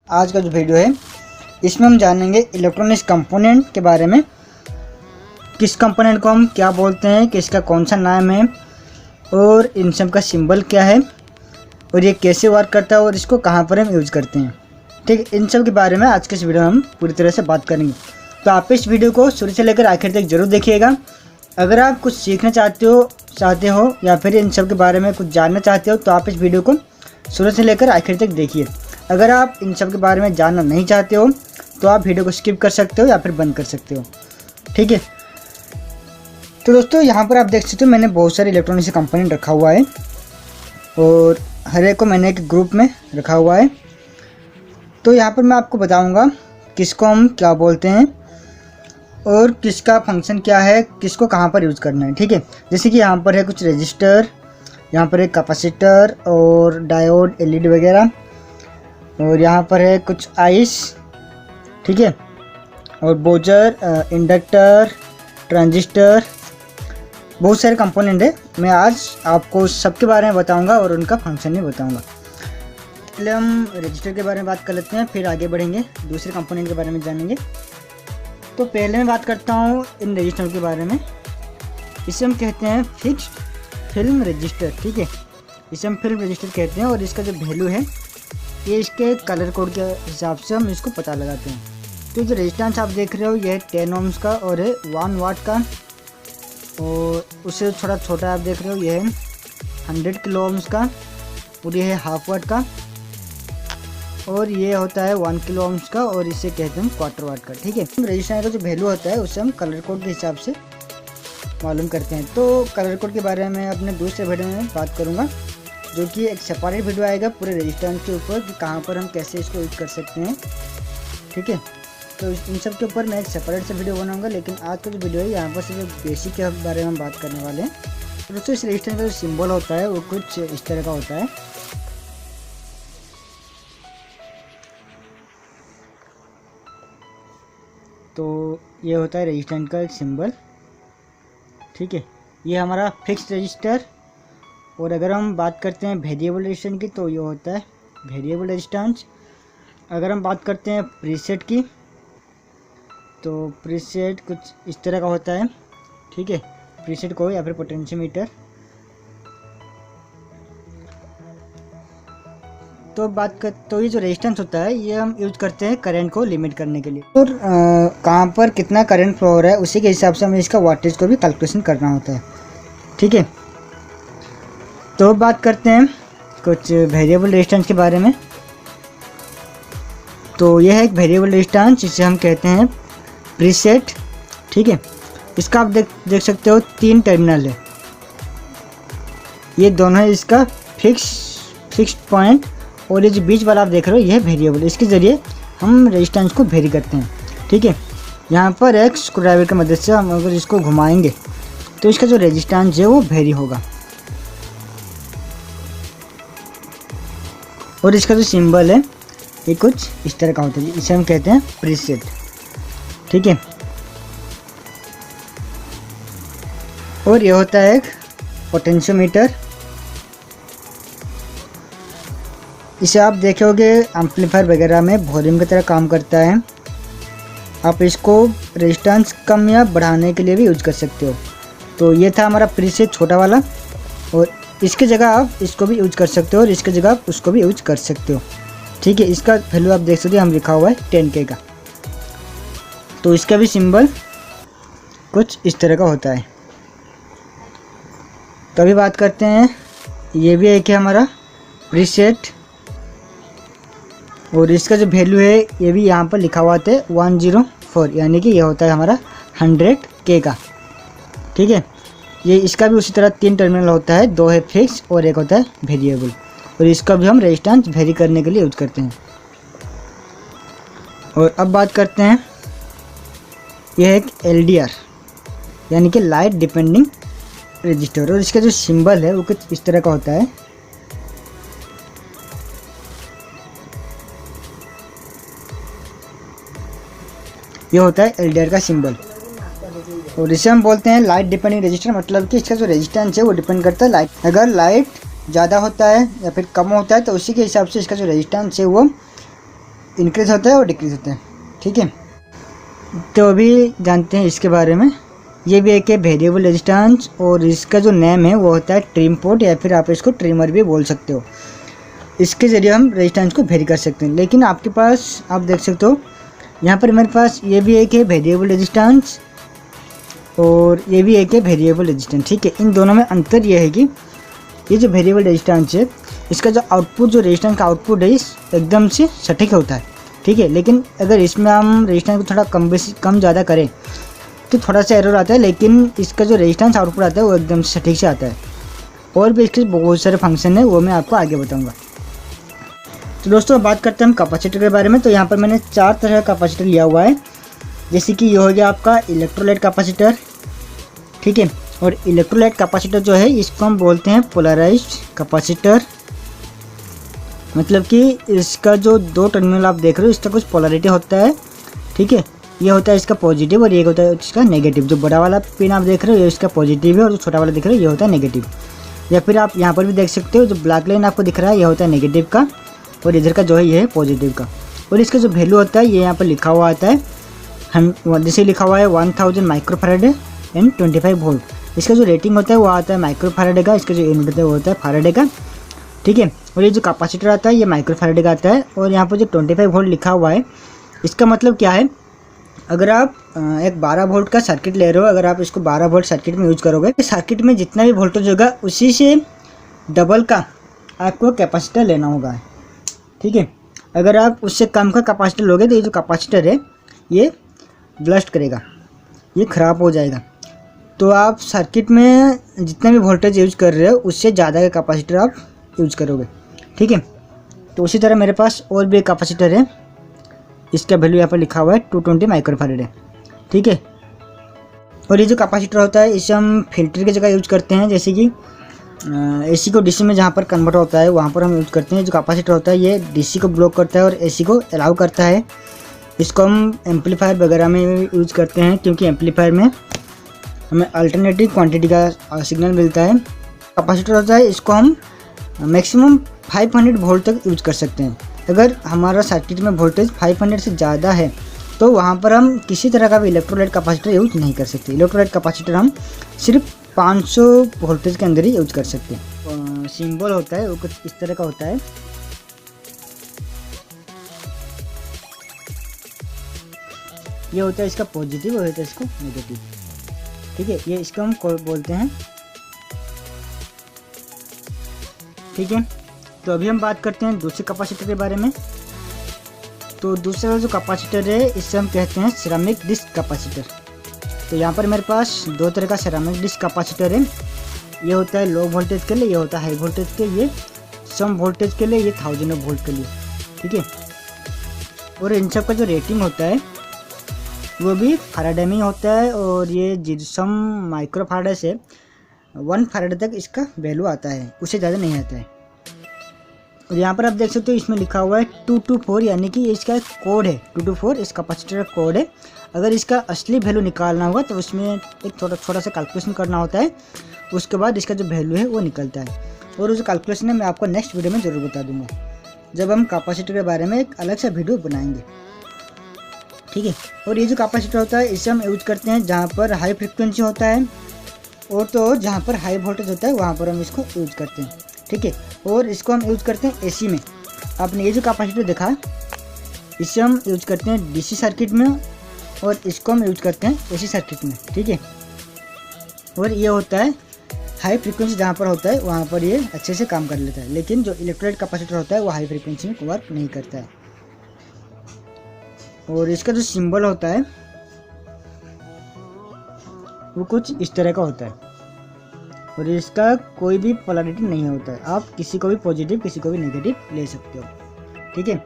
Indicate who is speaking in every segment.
Speaker 1: आज का जो वीडियो है इसमें हम जानेंगे इलेक्ट्रॉनिक्स कंपोनेंट के बारे में। किस कंपोनेंट को हम क्या बोलते हैं, किसका कौन सा नाम है और इन सब का सिंबल क्या है और ये कैसे वर्क करता है और इसको कहाँ पर हम यूज़ करते हैं। ठीक, इन सब के बारे में आज के इस वीडियो में हम पूरी तरह से बात करेंगे। तो आप इस वीडियो को शुरू से लेकर आखिर तक ज़रूर देखिएगा। अगर आप कुछ सीखना चाहते हो या फिर इन सब के बारे में कुछ जानना चाहते हो तो आप इस वीडियो को शुरू से लेकर आखिर तक देखिए। अगर आप इन सब के बारे में जानना नहीं चाहते हो तो आप वीडियो को स्किप कर सकते हो या फिर बंद कर सकते हो। ठीक है, तो दोस्तों यहाँ पर आप देख सकते हो मैंने बहुत सारे इलेक्ट्रॉनिक्स कंपोनेंट रखा हुआ है और हर एक को मैंने एक ग्रुप में रखा हुआ है। तो यहाँ पर मैं आपको बताऊँगा किसको हम क्या बोलते हैं और किसका फंक्शन क्या है, किसको कहाँ पर यूज़ करना है। ठीक है, जैसे कि यहाँ पर है कुछ रजिस्टर, यहाँ पर है कैपेसिटर और डायोड, एलईडी वगैरह, और यहाँ पर है कुछ आइस, ठीक है, और बोजर, इंडक्टर, ट्रांजिस्टर, बहुत सारे कंपोनेंट है। मैं आज आपको सबके बारे में बताऊंगा और उनका फंक्शन भी बताऊंगा। पहले हम रजिस्टर के बारे में बात कर लेते हैं, फिर आगे बढ़ेंगे दूसरे कंपोनेंट के बारे में जानेंगे। तो पहले मैं बात करता हूँ इन रजिस्टर के बारे में। इसे हम कहते हैं फिक्स्ड फिल्म रजिस्टर। ठीक है, इसे हम फिल्म रजिस्टर कहते हैं और इसका जो वैल्यू है ये इसके कलर कोड के हिसाब से हम इसको पता लगाते हैं। तो जो रेजिस्टेंस आप देख रहे हो ये है 10 ohms का और है 1 वाट का, और उससे थोड़ा छोटा आप देख रहे हो ये है 100 किलो ohms का, और ये है हाफ वाट का, और ये होता है 1 किलो ohms का, और इसे कहते हैं क्वार्टर वाट का। ठीक है, रेजिस्टेंस का जो वैल्यू होता है उसे हम कलर कोड के हिसाब से मालूम करते हैं। तो कलर कोड के बारे में अपने दूसरे वीडियो में बात करूँगा, जो कि एक सेपरेट वीडियो आएगा पूरे रेजिस्टेंस के ऊपर कि कहाँ पर हम कैसे इसको यूज कर सकते हैं। ठीक है, तो इन सब के ऊपर मैं एक सेपरेट से वीडियो बनाऊंगा, लेकिन आज का जो वीडियो है यहाँ पर सिर्फ बेसिक के बारे में हम बात करने वाले हैं। तो दोस्तों इस रेजिस्टेंस का जो सिंबल होता है वो कुछ इस तरह का होता है। तो ये होता है रेजिस्टेंस का एक सिंबल। ठीक है, ये हमारा फिक्स्ड रजिस्टर। और अगर हम बात करते हैं वेरिएबल रेजिस्टेंस की तो ये होता है वेरिएबल रेजिस्टेंस। अगर हम बात करते हैं प्रीसेट की तो प्रीसेट कुछ इस तरह का होता है। ठीक है, प्रीसेट को या फिर पोटेंशियोमीटर। तो ये जो रेजिस्टेंस होता है ये हम यूज करते हैं करंट को लिमिट करने के लिए, और कहाँ पर कितना करंट फ्लो हो रहा है उसी के हिसाब से हमें इसका वाटेज को भी कैलकुलेशन करना होता है। ठीक है, तो बात करते हैं कुछ वेरिएबल रेजिस्टेंस के बारे में। तो यह है एक वेरिएबल रेजिस्टेंस जिसे हम कहते हैं प्रीसेट। ठीक है, इसका आप देख सकते हो 3 टर्मिनल है, ये दोनों है इसका फिक्स्ड पॉइंट, और ये जो बीच वाला आप देख रहे हो ये है वेरिएबल। इसके ज़रिए हम रेजिस्टेंस को वेरी करते हैं। ठीक है, यहाँ पर एक स्क्रू ड्राइवर की मदद से हम अगर इसको घुमाएंगे तो इसका जो रेजिस्टेंस है वो वेरी होगा। और इसका जो सिंबल है ये कुछ इस तरह का होता है, इसे हम कहते हैं प्रीसेट। ठीक है, और ये होता है एक पोटेंशियोमीटर। इसे आप देखोगे एम्पलीफायर वगैरह में वॉल्यूम की तरह काम करता है। आप इसको रेजिस्टेंस कम या बढ़ाने के लिए भी यूज कर सकते हो। तो ये था हमारा प्रीसेट छोटा वाला, और इसकी जगह आप इसको भी यूज कर सकते हो और इसकी जगह आप उसको भी यूज कर सकते हो। ठीक है, इसका वैल्यू आप देख सकते हो हम लिखा हुआ है 10K का। तो इसका भी सिंबल कुछ इस तरह का होता है। तो अभी बात करते हैं, ये भी एक है हमारा प्रीसेट, और इसका जो वैल्यू है ये भी यहाँ पर लिखा हुआ है 104, यानी कि ये होता है हमारा 100K का। ठीक है, ये इसका भी उसी तरह 3 टर्मिनल होता है, 2 है फिक्स और एक होता है वेरिएबल, और इसका भी हम रेजिस्टेंस वेरी करने के लिए यूज करते हैं। और अब बात करते हैं, यह एक LDR यानी कि लाइट डिपेंडिंग रजिस्टर, और इसका जो सिंबल है वो कुछ इस तरह का होता है। ये होता है LDR का सिंबल, और इसे हम बोलते हैं लाइट डिपेंडिंग रजिस्टर। मतलब कि इसका जो रेजिस्टेंस है वो डिपेंड करता है लाइट, अगर लाइट ज़्यादा होता है या फिर कम होता है तो उसी के हिसाब से इसका जो रेजिस्टेंस है वो इंक्रीज होता है और डिक्रीज होता है। ठीक है, तो अभी जानते हैं इसके बारे में। ये भी एक है वेरिएबल रेजिस्टेंस, और इसका जो नेम है वो होता है ट्रिम पोर्ट, या फिर आप इसको ट्रिमर भी बोल सकते हो। इसके ज़रिए हम रेजिस्टेंस को वेरी कर सकते हैं। लेकिन आपके पास आप देख सकते हो यहाँ पर मेरे पास ये भी एक है वेरिएबल रेजिस्टेंस, और ये भी एक है वेरिएबल रेजिस्टेंस। ठीक है, इन दोनों में अंतर ये है कि ये जो वेरिएबल रेजिस्टेंस है इसका जो आउटपुट, जो रेजिस्टेंस का आउटपुट है एकदम से सटीक होता है। ठीक है, लेकिन अगर इसमें हम रेजिस्टेंस को थोड़ा कम ज़्यादा करें तो थोड़ा सा एरर आता है, लेकिन इसका जो रेजिस्टेंस आउटपुट आता है वो एकदम से सटीक से आता है। और भी इसके बहुत सारे फंक्शन है, वो मैं आपको आगे बताऊँगा। तो दोस्तों बात करते हैं हम कैपेसिटर के बारे में। तो यहाँ पर मैंने 4 तरह का कैपेसिटर लिया हुआ है, जैसे कि ये हो गया आपका इलेक्ट्रोलाइट कैपेसिटर। ठीक है, और इलेक्ट्रोलाइट कैपेसिटर जो है इसको हम बोलते हैं पोलराइज्ड कैपेसिटर, मतलब कि इसका जो 2 टर्मिनल आप देख रहे हो इसका कुछ पोलैरिटी होता है। ठीक है, ये होता है इसका पॉजिटिव और ये होता है इसका नेगेटिव। जो बड़ा वाला पिन आप देख रहे हो ये इसका पॉजिटिव है, और जो छोटा वाला देख रहे हो ये होता है नेगेटिव। या फिर आप यहाँ पर भी देख सकते हो जो ब्लैक लाइन आपको दिख रहा है ये होता है नेगेटिव का, और इधर का जो है ये है पॉजिटिव का। और इसका जो वैल्यू होता है ये यहाँ पर लिखा हुआ आता है, हम जैसे लिखा हुआ है 1000 माइक्रोफैराड एंड 25 वोल्ट। इसका जो रेटिंग होता है वो आता है माइक्रोफैराड का, इसका जो यूनिट होता है वो होता है फैराड का। ठीक है, और ये जो कैपेसिटर आता है ये माइक्रोफैराड का आता है। और यहाँ पर जो 25 वोल्ट लिखा हुआ है इसका मतलब क्या है, अगर आप एक 12 वोल्ट का सर्किट ले रहे हो, अगर आप इसको 12 वोल्ट सर्किट में यूज करोगे, सर्किट में जितना भी वोल्टेज होगा उसी से डबल का आपको कैपेसिटर लेना होगा। ठीक है, अगर आप उससे कम का कैपेसिटर लोगे तो ये जो कैपेसिटर है ये ब्लस्ट करेगा, ये ख़राब हो जाएगा। तो आप सर्किट में जितना भी वोल्टेज यूज कर रहे हो उससे ज़्यादा का कैपेसिटर आप यूज करोगे। ठीक है, तो उसी तरह मेरे पास और भी एक कैपेसिटर है, इसका वैल्यू यहाँ पर लिखा हुआ है 220 माइक्रोफैराड है। ठीक है, और ये जो कैपेसिटर होता है इसे हम फिल्टर की जगह यूज करते हैं, जैसे कि एसी को डीसी में जहाँ पर कन्वर्ट होता है वहाँ पर हम यूज करते हैं। जो कैपेसिटर होता है ये डीसी को ब्लॉक करता है और एसी को अलाउ करता है। इसको हम एम्पलीफायर वगैरह में यूज करते हैं, क्योंकि एम्पलीफायर में हमें अल्टरनेटिव क्वांटिटी का सिग्नल मिलता है। कैपेसिटर होता है इसको हम मैक्सिमम 500 वोल्ट तक यूज कर सकते हैं। अगर हमारा सर्किट में वोल्टेज 500 से ज़्यादा है तो वहाँ पर हम किसी तरह का भी इलेक्ट्रोलाइट कैपेसिटर यूज नहीं कर सकते। इलेक्ट्रोलाइट कैपेसिटर हम सिर्फ 500 वोल्टेज के अंदर ही यूज कर सकते हैं। सिंबल होता है वो कुछ इस तरह का होता है। ये होता है इसका पॉजिटिव और होता है इसको नेगेटिव। ठीक है, ये इसको हम बोलते हैं। ठीक है, तो अभी हम बात करते हैं दूसरे कैपेसिटर के बारे में। तो दूसरा जो कैपेसिटर है इसे हम कहते हैं सिरेमिक डिस्क कैपेसिटर। तो यहाँ पर मेरे पास 2 तरह का सिरेमिक डिस्क कैपेसिटर है। ये होता है लो वोल्टेज के लिए, ये होता है हाई वोल्टेज के लिए, सम वोल्टेज के लिए, ये 1000 वोल्ट के लिए। ठीक है, और इन सब का जो रेटिंग होता है वो भी फैराडे में होता है, और ये जिसम माइक्रो फैराडे से 1 फैराडे तक इसका वैल्यू आता है, उससे ज़्यादा नहीं आता है। और यहाँ पर आप देख सकते हो इसमें लिखा हुआ है 224, यानी कि इसका एक कोड है 224, इस कैपेसिटर का कोड है। अगर इसका असली वैल्यू निकालना होगा तो उसमें एक छोटा सा कैलकुलेशन करना होता है, उसके बाद इसका जो वैल्यू है वो निकलता है। और उस कैलकुलेशन है मैं आपको नेक्स्ट वीडियो में ज़रूर बता दूंगा, जब हम कैपेसिटर के बारे में एक अलग सा वीडियो बनाएंगे। ठीक है, और ये जो कैपेसिटर होता है इसे हम यूज करते हैं जहाँ पर हाई फ्रिक्वेंसी होता है, और तो जहाँ पर हाई वोल्टेज होता है वहाँ पर हम इसको यूज करते हैं। ठीक है, और इसको हम यूज करते हैं एसी में। आपने ये जो कैपेसिटर देखा इसे हम यूज करते हैं डीसी सर्किट में, और इसको हम यूज करते हैं एसी सर्किट में। ठीक है, और ये होता है हाई फ्रिक्वेंसी जहाँ पर होता है वहाँ पर ये अच्छे से काम कर लेता है, लेकिन जो इलेक्ट्रोलाइट कैपेसिटर होता है वो हाई फ्रिक्वेंसी में वर्क नहीं करता है। और इसका जो सिंबल होता है वो कुछ इस तरह का होता है, और इसका कोई भी पोलैरिटी नहीं होता है। आप किसी को भी पॉजिटिव किसी को भी नेगेटिव ले सकते हो। ठीक है,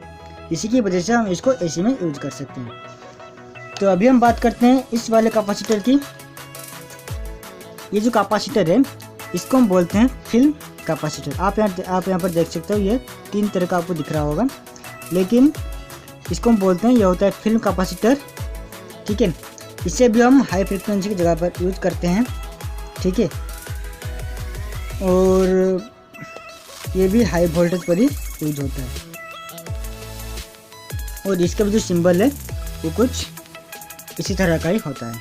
Speaker 1: इसी की वजह से हम इसको एसी में यूज कर सकते हैं। तो अभी हम बात करते हैं इस वाले कैपेसिटर की। ये जो कैपेसिटर है इसको हम बोलते हैं फिल्म कैपेसिटर। आप यहाँ पर देख सकते हो ये 3 तरह का आपको दिख रहा होगा, लेकिन इसको हम बोलते हैं ये होता है फिल्म कैपेसिटर। ठीक है, इसे भी हम हाई फ्रिक्वेंसी की जगह पर यूज करते हैं। ठीक है, और ये भी हाई वोल्टेज पर ही यूज होता है। और इसका भी जो सिंबल है वो कुछ इसी तरह का ही होता है।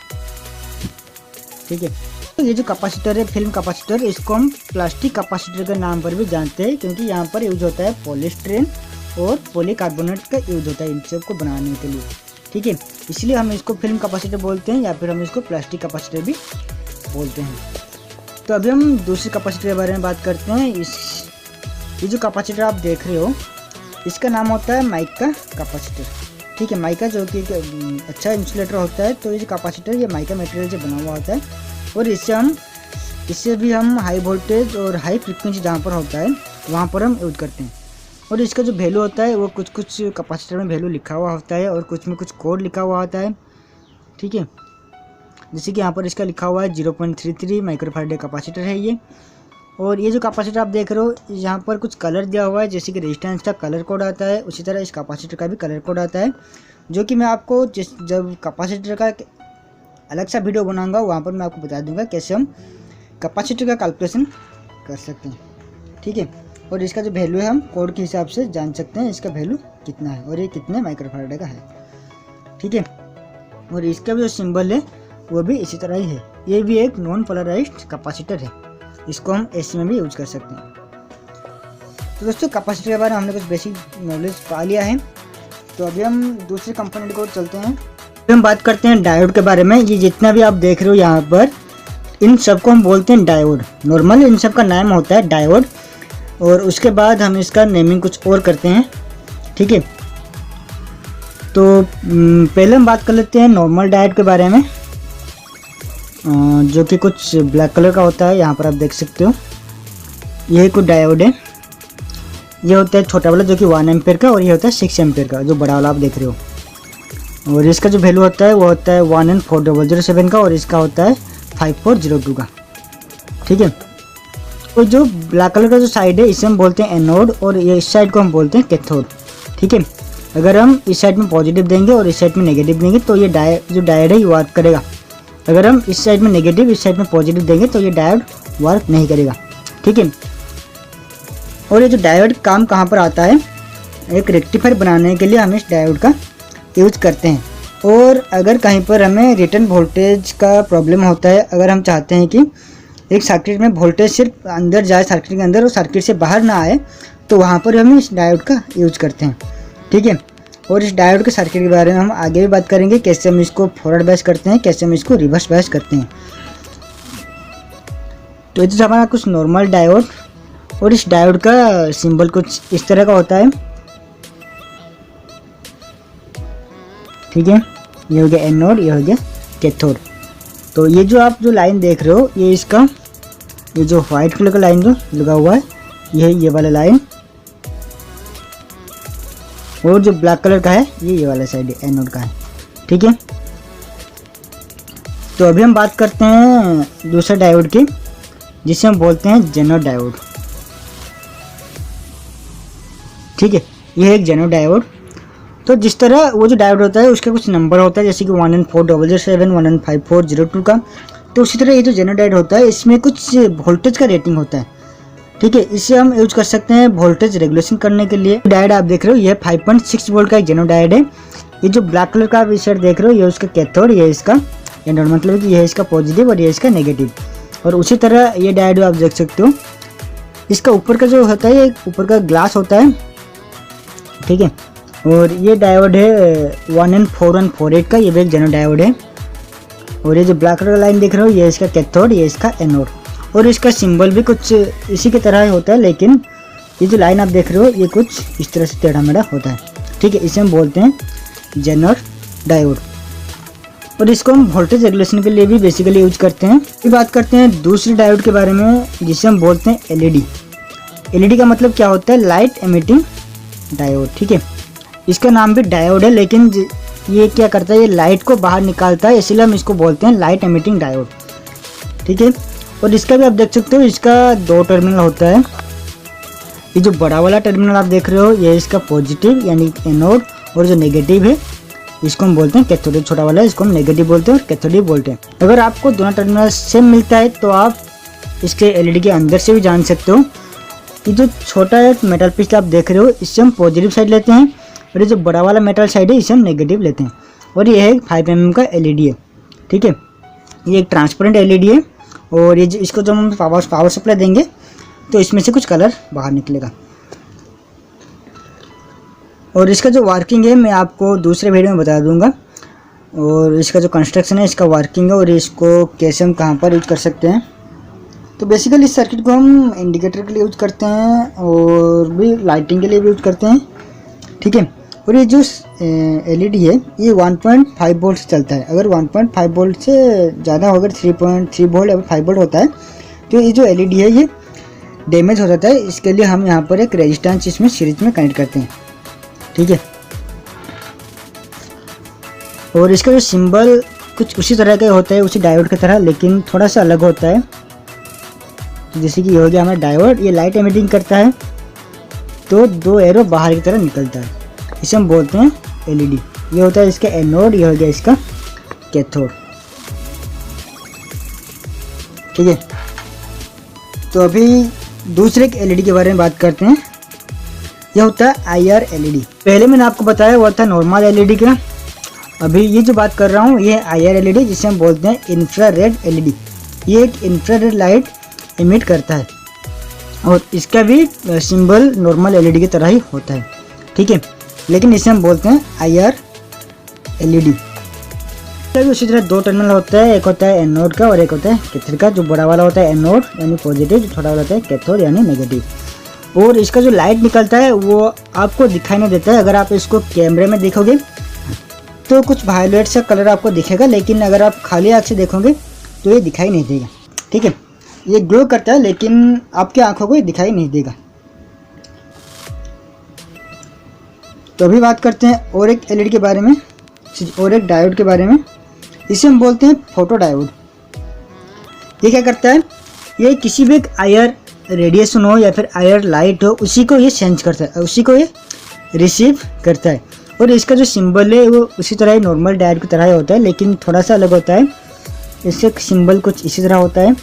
Speaker 1: ठीक है, तो ये जो कैपेसिटर है, फिल्म कैपेसिटर, इसको हम प्लास्टिक कैपेसिटर के नाम पर भी जानते हैं, क्योंकि यहाँ पर यूज होता है पॉलीस्टीरीन और पॉलीकार्बोनेट का यूज होता है इन सब को बनाने के लिए। ठीक है, इसलिए हम इसको फिल्म कैपेसिटर बोलते हैं या फिर हम इसको प्लास्टिक कैपेसिटर भी बोलते हैं। तो अभी हम दूसरे कैपेसिटर के बारे में बात करते हैं। ये जो कैपेसिटर आप देख रहे हो इसका नाम होता है माइका कैपेसिटर। ठीक है, माइका जो कि अच्छा इंसुलेटर होता है, तो ये जो कैपेसिटर ये माइका मटेरियल से बना हुआ होता है और इससे भी हम हाई वोल्टेज और हाई फ्रिक्वेंसी जहाँ पर होता है वहाँ पर हम यूज करते हैं। और इसका जो वैल्यू होता है वो कुछ कैपेसिटर में वैल्यू लिखा हुआ होता है और कुछ में कुछ कोड लिखा हुआ होता है। ठीक है, जैसे कि यहाँ पर इसका लिखा हुआ है 0.33 माइक्रोफैराड कैपेसिटर है ये। और ये जो कैपेसिटर आप देख रहे हो यहाँ पर कुछ कलर दिया हुआ है, जैसे कि रेजिस्टेंस का कलर कोड आता है, उसी तरह इस कैपेसिटर का भी कलर कोड आता है, जो कि मैं आपको जब कैपेसिटर का अलग सा वीडियो बनाऊंगा वहाँ पर मैं आपको बता दूंगा कैसे हम कैपेसिटर का कैलकुलेशन कर सकते हैं। ठीक है, और इसका जो वैल्यू है हम कोड के हिसाब से जान सकते हैं इसका वैल्यू कितना है और ये कितने माइक्रोफैराड का है। ठीक है, और इसका भी जो सिंबल है वो भी इसी तरह ही है। ये भी एक नॉन पोलराइज्ड कैपेसिटर है, इसको हम एसी में भी यूज कर सकते हैं। तो दोस्तों कैपेसिटर के बारे में हमने कुछ बेसिक नॉलेज पा लिया है। तो अभी हम दूसरे कंपोनेंट को चलते हैं। अभी हम बात करते हैं डायोड के बारे में। ये जितना भी आप देख रहे हो यहाँ पर इन सबको हम बोलते हैं डायोड। नॉर्मल इन सब का नाम होता है डायोड और उसके बाद हम इसका नेमिंग कुछ और करते हैं। ठीक है, तो पहले हम बात कर लेते हैं नॉर्मल डायोड के बारे में, जो कि कुछ ब्लैक कलर का होता है। यहाँ पर आप देख सकते हो ये कुछ डायोड है। ये होता है छोटा वाला जो कि 1 एम्पेयर का, और ये होता है 6 एम्पेयर का जो बड़ा वाला आप देख रहे हो। और इसका जो वैल्यू होता है वो होता है 1N4007 का और इसका होता है 5402 का। ठीक है, तो जो ब्लैक कलर का जो साइड है इसे हम बोलते हैं एनोड और ये इस साइड को हम बोलते हैं कैथोड। ठीक है, अगर हम इस साइड में पॉजिटिव देंगे और इस साइड में नेगेटिव देंगे तो ये जो डायोड है ये वर्क करेगा। अगर हम इस साइड में नेगेटिव इस साइड में पॉजिटिव देंगे तो ये डायोड वर्क नहीं करेगा। ठीक है, और ये जो डायोड काम कहाँ पर आता है, एक रेक्टिफायर बनाने के लिए हम इस डायोड का यूज करते हैं। और अगर कहीं पर हमें रिटर्न वोल्टेज का प्रॉब्लम होता है, अगर हम चाहते हैं कि एक सर्किट में वोल्टेज सिर्फ अंदर जाए सर्किट के अंदर और सर्किट से बाहर ना आए, तो वहाँ पर हम इस डायोड का यूज करते हैं। ठीक है, और इस डायोड के सर्किट के बारे में हम आगे भी बात करेंगे, कैसे हम इसको फॉरवर्ड बायस करते हैं, कैसे हम इसको रिवर्स बायस करते हैं। तो ये तो हमारा कुछ नॉर्मल डायोड, और इस डायोड का सिंबल कुछ इस तरह का होता है। ठीक है, ये हो गया एनोड, ये हो गया कैथोड। तो ये जो आप जो लाइन देख रहे हो ये इसका ये जो व्हाइट कलर का लाइन जो लगा हुआ है ये वाला लाइन, और जो ब्लैक कलर का है ये वाला साइड एनोड का है। ठीक है, तो अभी हम बात करते हैं दूसरे डायोड की, जिसे हम बोलते हैं जेनर डायोड। ठीक है, ये है एक जेनर डायोड। तो जिस तरह वो जो डायोड होता है उसका कुछ नंबर होता है, जैसे कि 1N4007 1N5402 का, तो उसी तरह ये जो जेनर डायोड होता है इसमें कुछ वोल्टेज का रेटिंग होता है। ठीक है, इसे हम यूज कर सकते हैं वोल्टेज रेगुलेशन करने के लिए। डायोड आप देख रहे हो ये 5.6 वोल्ट का एक जेनर डायोड है। ये जो ब्लैक कलर का आप इस साइड देख रहे हो ये उसका कैथोड, ये इसका एनोड, मतलब कि ये है इसका पॉजिटिव और ये इसका नेगेटिव। और उसी तरह ये डायोड आप देख सकते हो, इसका ऊपर का जो होता है ये ऊपर का ग्लास होता है। ठीक है, और ये डायोड है 1N4148 का, ये भी एक जेनर डायोड है। और ये जो ब्लैक कलर का लाइन देख रहे हो ये इसका कैथोड, ये इसका एनोड, और इसका सिंबल भी कुछ इसी की तरह ही होता है, लेकिन ये जो लाइन आप देख रहे हो ये कुछ इस तरह से टेढ़ा मेढ़ा होता है। ठीक है, इसे हम बोलते हैं जेनर डायोड, और इसको हम वोल्टेज रेगुलेशन के लिए भी बेसिकली यूज करते हैं। फिर बात करते हैं दूसरे डायोड के बारे में, जिसे हम बोलते हैं एलईडी। एलईडी का मतलब क्या होता है, लाइट एमिटिंग डायोड। ठीक है, इसका नाम भी डायोड है, लेकिन ये क्या करता है, ये लाइट को बाहर निकालता है, इसलिए हम इसको बोलते हैं लाइट एमिटिंग डायोड। ठीक है, और इसका भी आप देख सकते हो इसका 2 टर्मिनल होता है। ये जो बड़ा वाला टर्मिनल आप देख रहे हो ये इसका पॉजिटिव यानी एनोड, और जो नेगेटिव है इसको हम बोलते हैं कैथोड। छोटा वाला इसको हम नेगेटिव बोलते हैं और कैथोड बोलते हैं। अगर आपको दोनों टर्मिनल सेम मिलता है तो आप इसके एलईडी के अंदर से भी जान सकते हो। ये जो छोटा एक मेटल पीस आप देख रहे हो इससे हम पॉजिटिव साइड लेते हैं, और ये जो बड़ा वाला मेटल साइड है इसे हम नेगेटिव लेते हैं। और ये है 5 mm का LED है, ठीक है। ये एक ट्रांसपेरेंट LED है और ये इसको जब हम पावर सप्लाई देंगे तो इसमें से कुछ कलर बाहर निकलेगा। और इसका जो वर्किंग है मैं आपको दूसरे वीडियो में बता दूंगा, और इसका जो कंस्ट्रक्शन है, इसका वर्किंग है और इसको कैसे हम कहाँ पर यूज कर सकते हैं। तो बेसिकली इस सर्किट को हम इंडिकेटर के लिए यूज करते हैं और भी लाइटिंग के लिए भी यूज करते हैं, ठीक है। और ये जो LED है ये 1.5 वोल्ट से चलता है। अगर 1.5 वोल्ट से ज़्यादा हो, अगर 3.3 वोल्ट या 5 वोल्ट होता है तो ये जो LED है ये डैमेज हो जाता है। इसके लिए हम यहाँ पर एक रेजिस्टेंस इसमें सीरीज में कनेक्ट करते हैं, ठीक है। और इसका जो सिंबल कुछ उसी तरह का होता है, उसी डायोड की तरह, लेकिन थोड़ा सा अलग होता है। तो जैसे कि ये हो गया हमारा डायोड, ये लाइट एमिटिंग करता है तो 2 एरो बाहर की तरह निकलता है, इसे हम बोलते हैं LED। ये होता है इसका एनोड, ये हो गया इसका कैथोड, ठीक है। तो अभी दूसरे एक LED के बारे में बात करते हैं। यह होता है IR LED। पहले मैंने आपको बताया वो था नॉर्मल LED का। अभी ये जो बात कर रहा हूँ ये IR LED, जिसे हम बोलते हैं इंफ्रारेड LED। ये एक इंफ्रारेड लाइट इमिट करता है और इसका भी सिंबल नॉर्मल LED की तरह ही होता है, ठीक है। लेकिन इसे हम बोलते हैं IR LED। इसका भी उसी तरह 2 टर्मिनल होता है, एक होता है एनोड का और एक होता है कैथोड का। जो बड़ा वाला होता है एनोड यानी पॉजिटिव, जो छोटा वाला होता है कैथोड यानी नेगेटिव। और इसका जो लाइट निकलता है वो आपको दिखाई नहीं देता है। अगर आप इसको कैमरे में देखोगे तो कुछ वायलेट सा कलर आपको दिखेगा, लेकिन अगर आप खाली आँख से देखोगे तो ये दिखाई नहीं देगा, ठीक है। ये ग्लो करता है लेकिन आपकी आंखों को ये दिखाई नहीं देगा। तो अभी बात करते हैं और एक LED के बारे में, और एक डायोड के बारे में। इसे हम बोलते हैं फोटो डायोड। ये क्या करता है, ये किसी भी एक IR रेडिएशन हो या फिर IR लाइट हो, उसी को ये सेंस करता है, उसी को ये रिसीव करता है। और इसका जो सिंबल है वो उसी तरह ही नॉर्मल डायोड की तरह ही होता है, लेकिन थोड़ा सा अलग होता है। इसका सिंबल कुछ इसी तरह होता है।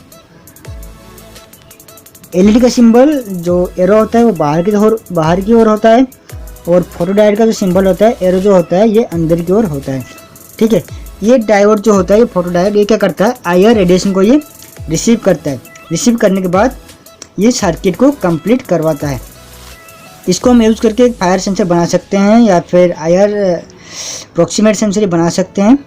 Speaker 1: LED का सिंबल जो एरो होता है वो बाहर की ओर होता है, और फोटो डायोड का जो सिंबल होता है, एरो जो होता है, ये अंदर की ओर होता है, ठीक है। ये डायोड जो होता है, ये फोटो डायोड, ये क्या करता है, IR रेडिएशन को ये रिसीव करता है। रिसीव करने के बाद ये सर्किट को कंप्लीट करवाता है। इसको हम यूज़ करके एक फायर सेंसर बना सकते हैं या फिर IR प्रोक्सीमेट सेंसर बना सकते हैं।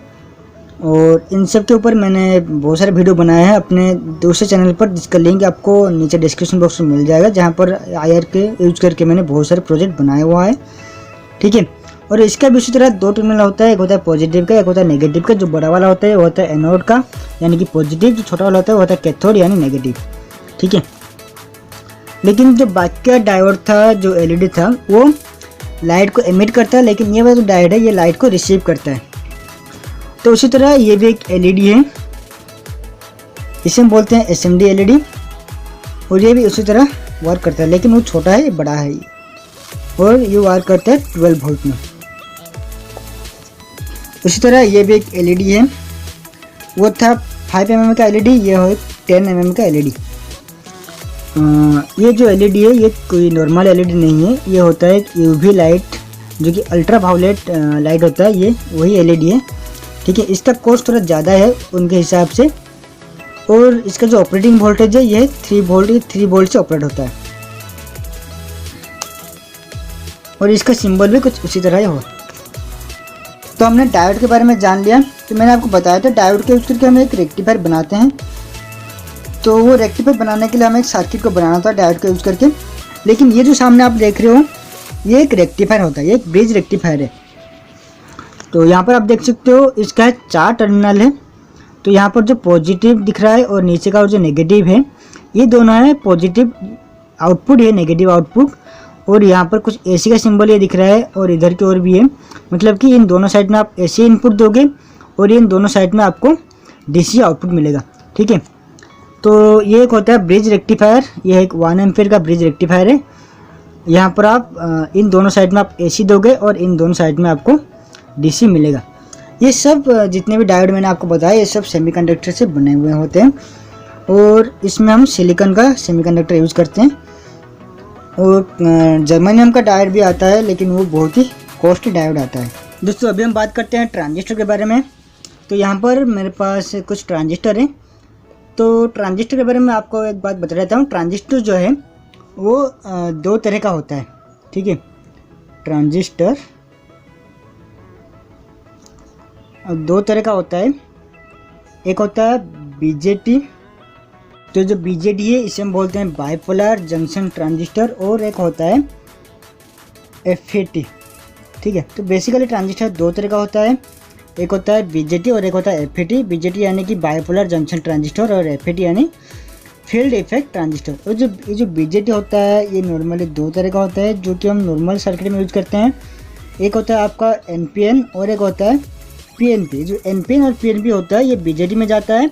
Speaker 1: और इन सब के ऊपर मैंने बहुत सारे वीडियो बनाए हैं अपने दूसरे चैनल पर, जिसका लिंक आपको नीचे डिस्क्रिप्शन बॉक्स में मिल जाएगा, जहां पर IR के यूज करके मैंने बहुत सारे प्रोजेक्ट बनाए हुआ है, ठीक है। और इसका भी उसी तरह 2 टर्मिनल होता है, एक होता है पॉजिटिव का, एक होता है नेगेटिव का। जो बड़ा वाला होता है वो होता है एनोड का यानी कि पॉजिटिव, जो छोटा वाला होता है वो होता है कैथोड यानी नेगेटिव, ठीक है। लेकिन जो बाकी का डायोड था, जो LED था, वो लाइट को एमिट करता है, लेकिन ये वाला जो डायोड है ये लाइट को रिसीव करता है। तो उसी तरह ये भी एक LED है, इसे हम बोलते हैं SMD LED। और ये भी उसी तरह वर्क करता है, लेकिन वो छोटा है, बड़ा है, और ये वर्क करता है 12 वोल्ट में। उसी तरह ये भी एक LED है, वो था 5 mm का LED, ये हो 10 mm का LED। ये जो LED है ये कोई नॉर्मल LED नहीं है, ये होता है एक UV लाइट, जो कि अल्ट्रा वायलेट लाइट होता है, ये वही LED है, ठीक है। इसका कॉस्ट थोड़ा ज़्यादा है उनके हिसाब से। और इसका जो ऑपरेटिंग वोल्टेज है ये 3 वोल्ट से ऑपरेट होता है। और इसका सिंबल भी कुछ उसी तरह ही हो। तो हमने डायोड के बारे में जान लिया। तो मैंने आपको बताया था डायोड के यूज करके हम एक रेक्टिफायर बनाते हैं। तो वो रेक्टिफायर बनाने के लिए हमें एक सर्किट को बनाना था डायोड का यूज करके। लेकिन ये जो सामने आप देख रहे हो ये एक रेक्टिफायर होता है, ये एक ब्रिज रेक्टिफायर है। तो यहाँ पर आप देख सकते हो इसका 4 टर्मिनल है। तो यहाँ पर जो पॉजिटिव दिख रहा है और नीचे का जो नेगेटिव है, ये दोनों है पॉजिटिव आउटपुट, ये नेगेटिव आउटपुट। और यहाँ पर कुछ AC का सिंबल ये दिख रहा है और इधर की ओर भी है। मतलब कि इन दोनों साइड में आप AC इनपुट दोगे और इन दोनों साइड में आपको DC आउटपुट मिलेगा, ठीक है। तो ये एक होता है ब्रिज रेक्टिफायर, ये एक 1 एम्पीयर का ब्रिज रेक्टिफायर है। यहाँ पर आप इन दोनों साइड में आप AC दोगे और इन दोनों साइड में आपको DC मिलेगा। ये सब जितने भी डायोड मैंने आपको बताया ये सब सेमीकंडक्टर से बने हुए होते हैं। और इसमें हम सिलिकॉन का सेमीकंडक्टर यूज़ करते हैं। और जर्मेनियम का डायोड भी आता है, लेकिन वो बहुत ही होस्ट डायोड आता है। दोस्तों अभी हम बात करते हैं ट्रांजिस्टर के बारे में। तो यहाँ पर मेरे पास कुछ ट्रांजिस्टर हैं। तो ट्रांजिस्टर के बारे में आपको एक बात बता देता हूँ। ट्रांजिस्टर जो है वो दो तरह का होता है, ठीक है। ट्रांजिस्टर दो तरह का होता है। एक होता है बीजेटी, तो जो बीजेटी है इसे हम बोलते हैं बाइपोलर जंक्शन ट्रांजिस्टर, और एक होता है एफईटी, ठीक है। तो बेसिकली ट्रांजिस्टर दो तरह का होता है, एक होता है बीजेटी और एक होता है एफईटी। बीजेटी यानी कि बाइपोलर जंक्शन ट्रांजिस्टर और एफईटी यानी फील्ड इफेक्ट ट्रांजिस्टर। और ये जो बीजेटी होता है ये नॉर्मली दो तरह का होता है जो कि हम नॉर्मल सर्किट में यूज़ करते हैं। एक होता है आपका एनपीएन और एक होता है पीएनपी। जो एनपीएन और पीएनपी होता है ये बीजेटी में जाता है,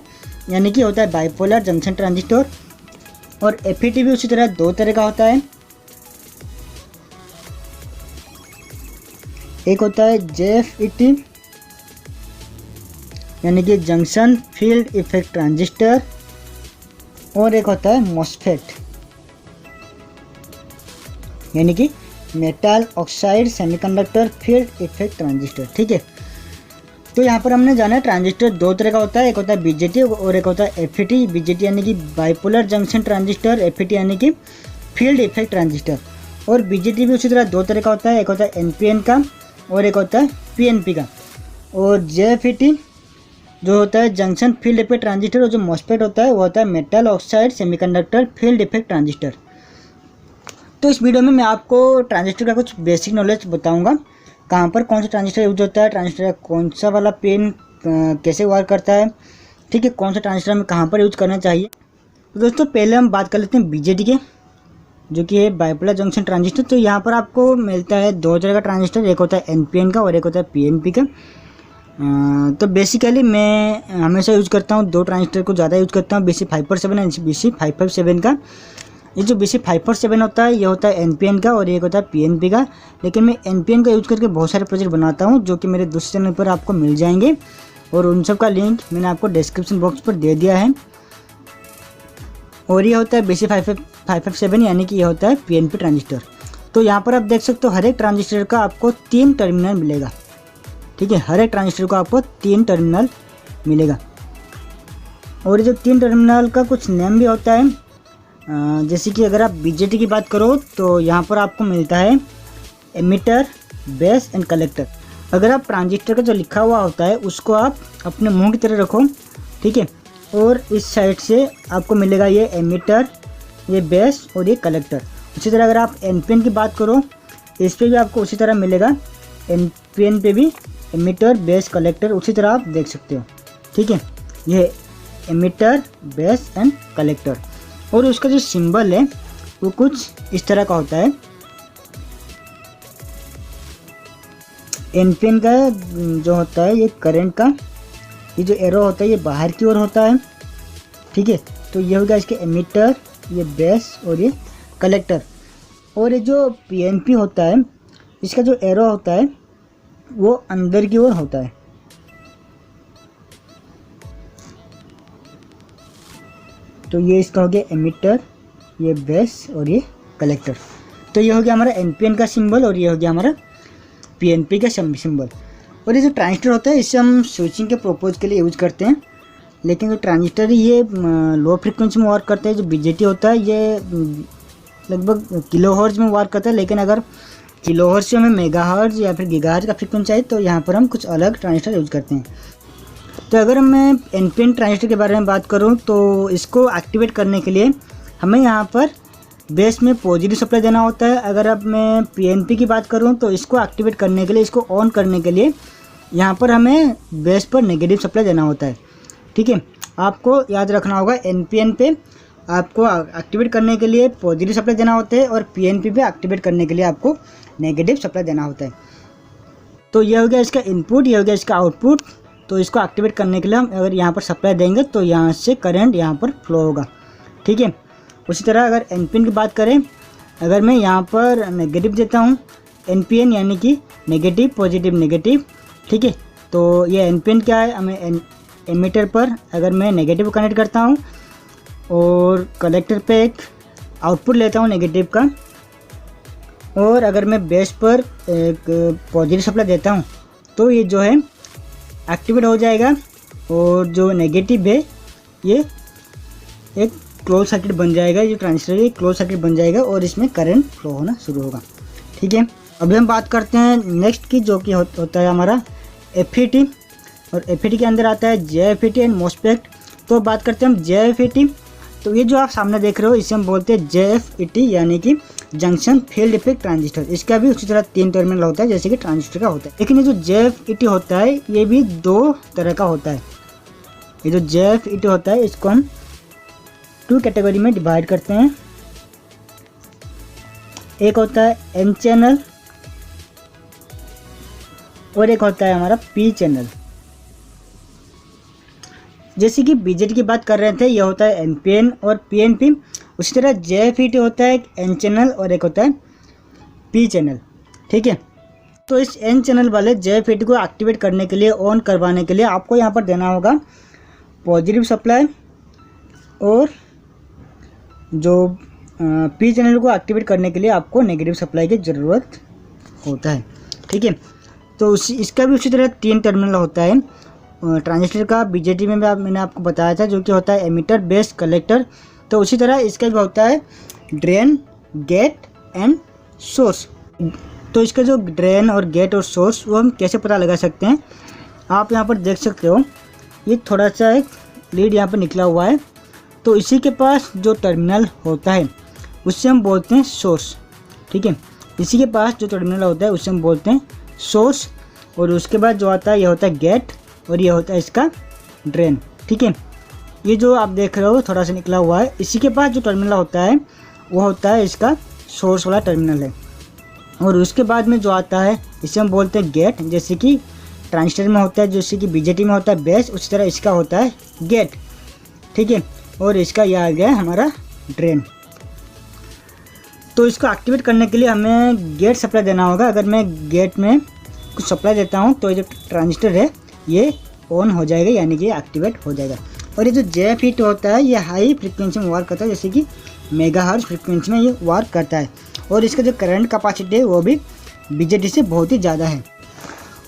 Speaker 1: यानी कि होता है बाइपोलर जंक्शन ट्रांजिस्टर। और एफईटी भी उसी तरह दो तरह का होता है, एक होता है जेएफईटी यानी कि जंक्शन फील्ड इफेक्ट ट्रांजिस्टर, और एक होता है मॉसफेट यानी कि metal oxide semiconductor field effect transistor, ठीक है। तो यहाँ पर हमने जाना है ट्रांजिस्टर दो तरह का होता है, एक होता है बीजेटी और एक होता है एफईटी। बीजेटी यानी कि बाइपोलर जंक्शन ट्रांजिस्टर, एफईटी यानी कि फील्ड इफेक्ट ट्रांजिस्टर। और बीजेटी भी उसी तरह दो तरह का होता है, एक होता है एनपीएन का और एक होता है पीएनपी का। और जेएफईटी जो होता है जंक्शन फील्ड इफेक्ट ट्रांजिस्टर, और जो मॉसफेट होता है वो होता है metal oxide semiconductor field effect transistor. तो इस वीडियो में मैं आपको ट्रांजिस्टर का कुछ बेसिक नॉलेज बताऊंगा, कहाँ पर कौन सा ट्रांजिस्टर यूज होता है, ट्रांजिस्टर का कौन सा वाला पिन कैसे वर्क करता है, ठीक है, कौन सा ट्रांजिस्टर हमें कहाँ पर यूज करना चाहिए। तो दोस्तों पहले हम बात कर लेते हैं बीजेटी के, जो कि है बाइपोलर जंक्शन ट्रांजिस्टर। तो यहाँ पर आपको मिलता है दो तरह का ट्रांजिस्टर, एक होता है एनपीएन का और एक होता है पीएनपी का। तो बेसिकली मैं हमेशा यूज़ करता हूँ दो ट्रांजिस्टर को ज़्यादा यूज़ करता हूँ, BC547 एंड BC557 का। ये जो BC547 होता है ये होता है एनपीएन का और एक होता है पीएनपी का। लेकिन मैं एनपीएन का यूज़ करके बहुत सारे प्रोजेक्ट बनाता हूँ जो कि मेरे दूसरे चैनल पर आपको मिल जाएंगे, और उन सब का लिंक मैंने आपको डिस्क्रिप्शन बॉक्स पर दे दिया है। और ये होता है BC557 यानी कि ये होता है पीएनपी ट्रांजिस्टर। तो यहाँ पर आप देख सकते हो हर एक ट्रांजिस्टर का आपको 3 टर्मिनल मिलेगा, ठीक है। हर एक ट्रांजिस्टर को आपको 3 टर्मिनल मिलेगा। और ये जो 3 टर्मिनल का कुछ नेम भी होता है, जैसे कि अगर आप बीजेटी की बात करो तो यहाँ पर आपको मिलता है एमिटर, बेस एंड कलेक्टर। अगर आप ट्रांजिस्टर का जो लिखा हुआ होता है उसको आप अपने मुंह की तरह रखो, ठीक है। और इस साइड से आपको मिलेगा ये एमिटर, ये बेस और ये कलेक्टर। उसी तरह अगर आप एनपीएन की बात करो इस पर भी आपको उसी तरह मिलेगा, एनपीएन पे भी एमिटर, बेस, कलेक्टर उसी तरह आप देख सकते हो, ठीक है। ये एमिटर, बेस एंड कलेक्टर। और उसका जो सिंबल है वो कुछ इस तरह का होता है। एनपीएन का जो होता है ये करंट का, ये जो एरो होता है ये बाहर की ओर होता है, ठीक है। तो ये हो गया इसके एमिटर, ये बेस और ये कलेक्टर। और ये जो पीएनपी होता है इसका जो एरो होता है वो अंदर की ओर होता है। तो ये इसका हो गया एमिटर, ये बेस और ये कलेक्टर। तो ये हो गया हमारा एनपीएन का सिंबल और ये हो गया हमारा पीएनपी का सिंबल। और ये जो ट्रांजिस्टर होता है इसे हम स्विचिंग के पर्पज के लिए यूज करते हैं, लेकिन जो ट्रांजिस्टर ये लो फ्रिक्वेंसी में वर्क करता है। जो बीजेटी होता है ये लगभग किलोहर्ट्ज में वर्क करता है, लेकिन अगर किलोहर्ट्ज से हमें मेगाहर्ट्ज या फिर गीगाहर्ट्ज का फ्रिक्वेंसी चाहिए तो यहाँ पर हम कुछ अलग ट्रांजिस्टर यूज करते हैं। तो अगर मैं एनपीएन ट्रांजिस्टर के बारे में बात करूँ तो इसको एक्टिवेट करने के लिए हमें यहाँ पर बेस में पॉजिटिव सप्लाई देना होता है। अगर अब मैं पीएनपी की बात करूँ तो इसको एक्टिवेट करने के लिए, इसको ऑन करने के लिए यहाँ पर हमें बेस पर नेगेटिव सप्लाई देना होता है, ठीक है। आपको याद रखना होगा एनपीएन पे आपको एक्टिवेट करने के लिए पॉजिटिव सप्लाई देना होता है और पीएनपी पे एक्टिवेट करने के लिए आपको नेगेटिव सप्लाई देना होता है। तो ये हो गया इसका इनपुट, ये हो गया इसका आउटपुट। तो इसको एक्टिवेट करने के लिए हम अगर यहाँ पर सप्लाई देंगे तो यहाँ से करंट यहाँ पर फ्लो होगा, ठीक है। उसी तरह अगर एनपीएन की बात करें, अगर मैं यहाँ पर नेगेटिव देता हूँ, एनपीएन यानी कि नेगेटिव पॉजिटिव नेगेटिव, ठीक है। तो ये एनपीएन क्या है, हमें एमीटर पर अगर मैं नेगेटिव कनेक्ट करता हूँ और कलेक्टर पे एक आउटपुट लेता हूँ नेगेटिव का, और अगर मैं बेस पर एक पॉजिटिव सप्लाई देता हूँ तो ये जो है एक्टिवेट हो जाएगा, और जो नेगेटिव है ये एक क्लोज सर्किट बन जाएगा, जो ट्रांजिस्टर है क्लोज सर्किट बन जाएगा और इसमें करंट फ्लो होना शुरू होगा। ठीक है, अभी हम बात करते हैं नेक्स्ट की, जो कि होता है हमारा FET, और FET के अंदर आता है JFET एंड MOSFET। तो बात करते हैं हम JFET। तो ये जो आप सामने देख रहे हो इसे हम बोलते हैं JFET, यानी कि जंक्शन फील्ड इफेक्ट ट्रांजिस्टर। इसका भी उसी तरह 3 टर्मिनल होता है जैसे कि ट्रांजिस्टर का होता है, लेकिन ये जो JFET होता है ये भी 2 तरह का होता है। ये जो JFET होता है इसको हम 2 कैटेगरी में डिवाइड करते हैं। एक होता है N चैनल और एक होता है हमारा P चैनल। जैसे कि BJT की बात कर रहे थे, यह होता है NPN और PNP। उसी तरह JFET होता है एक N चैनल और एक होता है P चैनल। ठीक है, तो इस N चैनल वाले JFET को एक्टिवेट करने के लिए, ऑन करवाने के लिए आपको यहाँ पर देना होगा पॉजिटिव सप्लाई, और जो P चैनल को एक्टिवेट करने के लिए आपको नेगेटिव सप्लाई की ज़रूरत होता है। ठीक है, तो इसका भी उसी तरह 3 टर्मिनल होता है ट्रांजिस्टर का। BJT में भी मैंने आपको बताया था, जो कि होता है एमिटर, बेस, कलेक्टर। तो उसी तरह इसका भी होता है ड्रेन, गेट एंड सोर्स। तो इसका जो ड्रेन और गेट और सोर्स वो हम कैसे पता लगा सकते हैं, आप यहाँ पर देख सकते हो, ये थोड़ा सा एक लीड यहाँ पर निकला हुआ है। तो इसी के पास जो टर्मिनल होता है उससे हम बोलते हैं सोर्स। ठीक है, इसी के पास जो टर्मिनल होता है उससे हम बोलते हैं सोर्स, और उसके बाद जो आता है ये होता है गेट और ये होता है इसका ड्रेन। ठीक है, ये जो आप देख रहे हो थोड़ा सा निकला हुआ है, इसी के पास जो टर्मिनल होता है वो होता है इसका सोर्स वाला टर्मिनल है। और उसके बाद में जो आता है इसे हम बोलते हैं गेट, जैसे कि ट्रांजिस्टर में होता है, जैसे कि BJT में होता है बेस, उसी तरह इसका होता है गेट। ठीक है, और इसका यह आ गया हमारा ड्रेन। तो इसको एक्टिवेट करने के लिए हमें गेट सप्लाई देना होगा। अगर मैं गेट में कुछ सप्लाई देता हूँ तो ये जो ट्रांजिस्टर है ये ऑन हो जाएगा, यानी कि एक्टिवेट हो जाएगा। और ये जो JFET होता है ये हाई फ्रिक्वेंसी में वर्क करता है, जैसे कि मेगाहर्ट्ज फ्रिक्वेंसी में ये वर्क करता है, और इसका जो करंट कैपेसिटी है वो भी BJT से बहुत ही ज़्यादा है।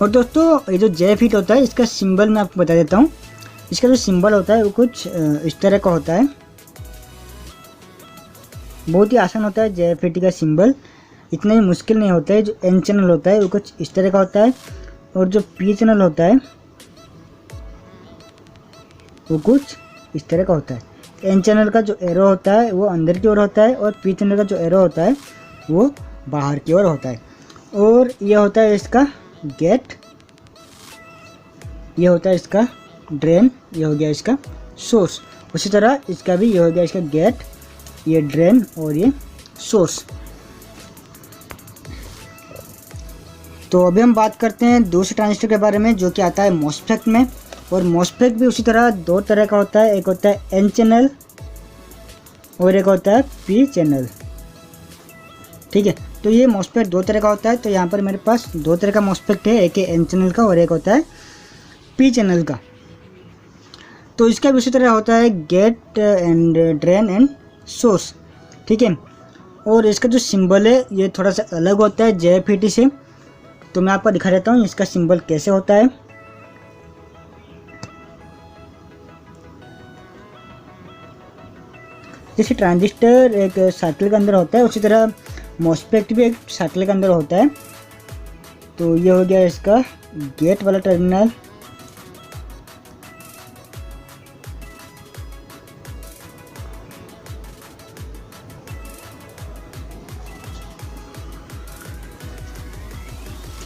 Speaker 1: और दोस्तों ये जो JFET होता है इसका सिंबल मैं आपको बता देता हूँ। इसका जो सिंबल होता है वो कुछ इस तरह का होता है, बहुत ही आसान होता है JFET का सिंबल, इतना ही मुश्किल नहीं होता है। जो N चैनल होता है वो कुछ इस तरह का होता है, और जो P चैनल होता है वो कुछ इस तरह का होता है। N चैनल का जो एरो होता है वो अंदर की ओर होता है, और P चैनल का जो एरो होता है वो बाहर की ओर होता है। और ये होता है इसका गेट, ये होता है इसका ड्रेन, ये हो गया इसका सोर्स। उसी तरह इसका भी ये हो गया इसका गेट, ये ड्रेन और ये सोर्स। तो अभी हम बात करते हैं दूसरे ट्रांजिस्टर के बारे में, जो कि आता है MOSFET में। और MOSFET भी उसी तरह 2 तरह का होता है, एक होता है N चैनल और एक होता है P चैनल। ठीक है, तो ये MOSFET 2 तरह का होता है। तो यहाँ पर मेरे पास 2 तरह का MOSFET है, एक है N चैनल का और एक होता है P चैनल का। तो इसका भी उसी तरह होता है gate and drain and source. ठीक है, और इसका जो सिंबल है ये थोड़ा सा अलग होता है JFET से। तो मैं आपको दिखा देता हूँ इसका सिंबल कैसे होता है। जैसे ट्रांजिस्टर एक सर्कल के अंदर होता है, उसी तरह MOSFET भी एक सर्कल के अंदर होता है। तो ये हो गया इसका गेट वाला टर्मिनल,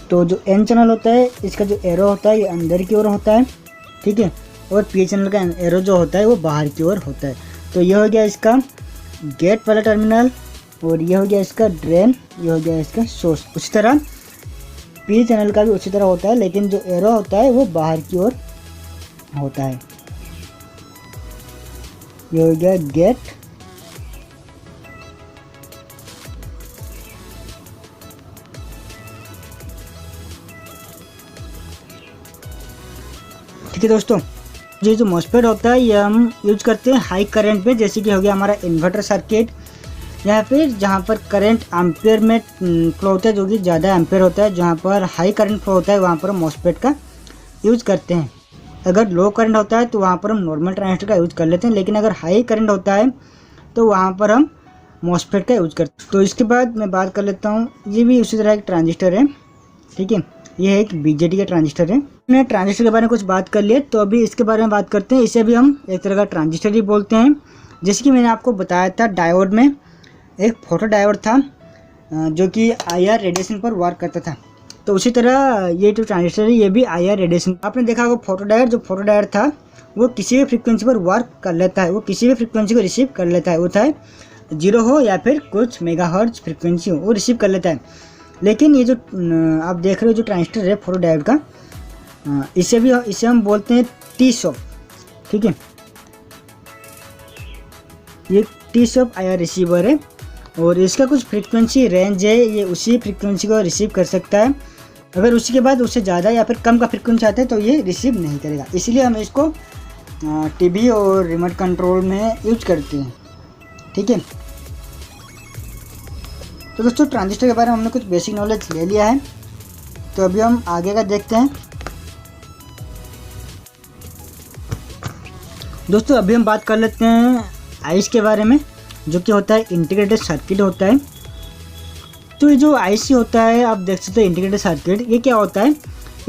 Speaker 1: तो जो N चैनल होता है इसका जो एरो होता है ये अंदर की ओर होता है। ठीक है, और P चैनल का एरो जो होता है वो बाहर की ओर होता है। तो ये हो गया इसका गेट वाला टर्मिनल, और ये हो गया इसका ड्रेन, ये हो गया इसका सोर्स। उसी तरह P चैनल का भी उसी तरह होता है, लेकिन जो एरो होता है वो बाहर की ओर होता है। ये हो गया गेट, ठीक है दोस्तों। ये जो MOSFET होता है ये हम यूज करते हैं हाई करंट पे, जैसे कि हो गया हमारा इन्वर्टर सर्किट, या फिर जहाँ पर करंट एम्पियर में फ्लो होता है, जो कि ज़्यादा एम्पियर होता है, जहाँ पर हाई करंट फ्लो होता है वहाँ पर हम मॉसफेट का यूज़ करते हैं। अगर लो करंट होता है तो वहाँ पर हम नॉर्मल ट्रांजिस्टर का यूज़ कर लेते हैं, लेकिन अगर हाई करंट होता है तो वहाँ पर हम मॉसफेट का यूज़ करते हैं। तो इसके बाद मैं बात कर लेता हूँ, ये भी उसी तरह एक ट्रांजिस्टर है, ठीक है। ये एक बीजेटी का ट्रांजिस्टर है। हमने ट्रांजिस्टर के बारे में कुछ बात कर लिए, तो अभी इसके बारे में बात करते हैं। इसे भी हम एक तरह का ट्रांजिस्टर ही बोलते हैं। जैसे कि मैंने आपको बताया था, डायोड में एक फोटो डायोड था जो कि IR रेडिएशन पर वर्क करता था। तो उसी तरह ये जो ट्रांजिस्टर है ये भी IR रेडिएशन, आपने देखा होगा फोटो डायोड था वो किसी भी फ्रीक्वेंसी पर वर्क कर लेता है, वो किसी भी फ्रीक्वेंसी को रिसीव कर लेता है, वो चाहे 0 हो या फिर कुछ मेगाहर्ट्ज फ्रीक्वेंसी हो, वो रिसीव कर लेता है। लेकिन ये जो आप देख रहे हो जो ट्रांजिस्टर है फोटो डायोड का, इसे हम बोलते हैं T-SOP, ठीक है। ये T-SOP IR रिसीवर है और इसका कुछ फ्रीक्वेंसी रेंज है, ये उसी फ्रीक्वेंसी को रिसीव कर सकता है। अगर उसी के बाद उससे ज़्यादा या फिर कम का फ्रीक्वेंसी आता है तो ये रिसीव नहीं करेगा, इसलिए हम इसको टीवी और रिमोट कंट्रोल में यूज करते हैं, ठीक है। तो दोस्तों ट्रांजिस्टर के बारे में हमने कुछ बेसिक नॉलेज ले लिया है, तो अभी हम आगे का देखते हैं। दोस्तों अभी हम बात कर लेते हैं आईसी के बारे में, जो कि होता है इंटीग्रेटेड सर्किट होता है। तो ये जो आईसी होता है, आप देख सकते हैं इंटीग्रेटेड सर्किट, ये क्या होता है,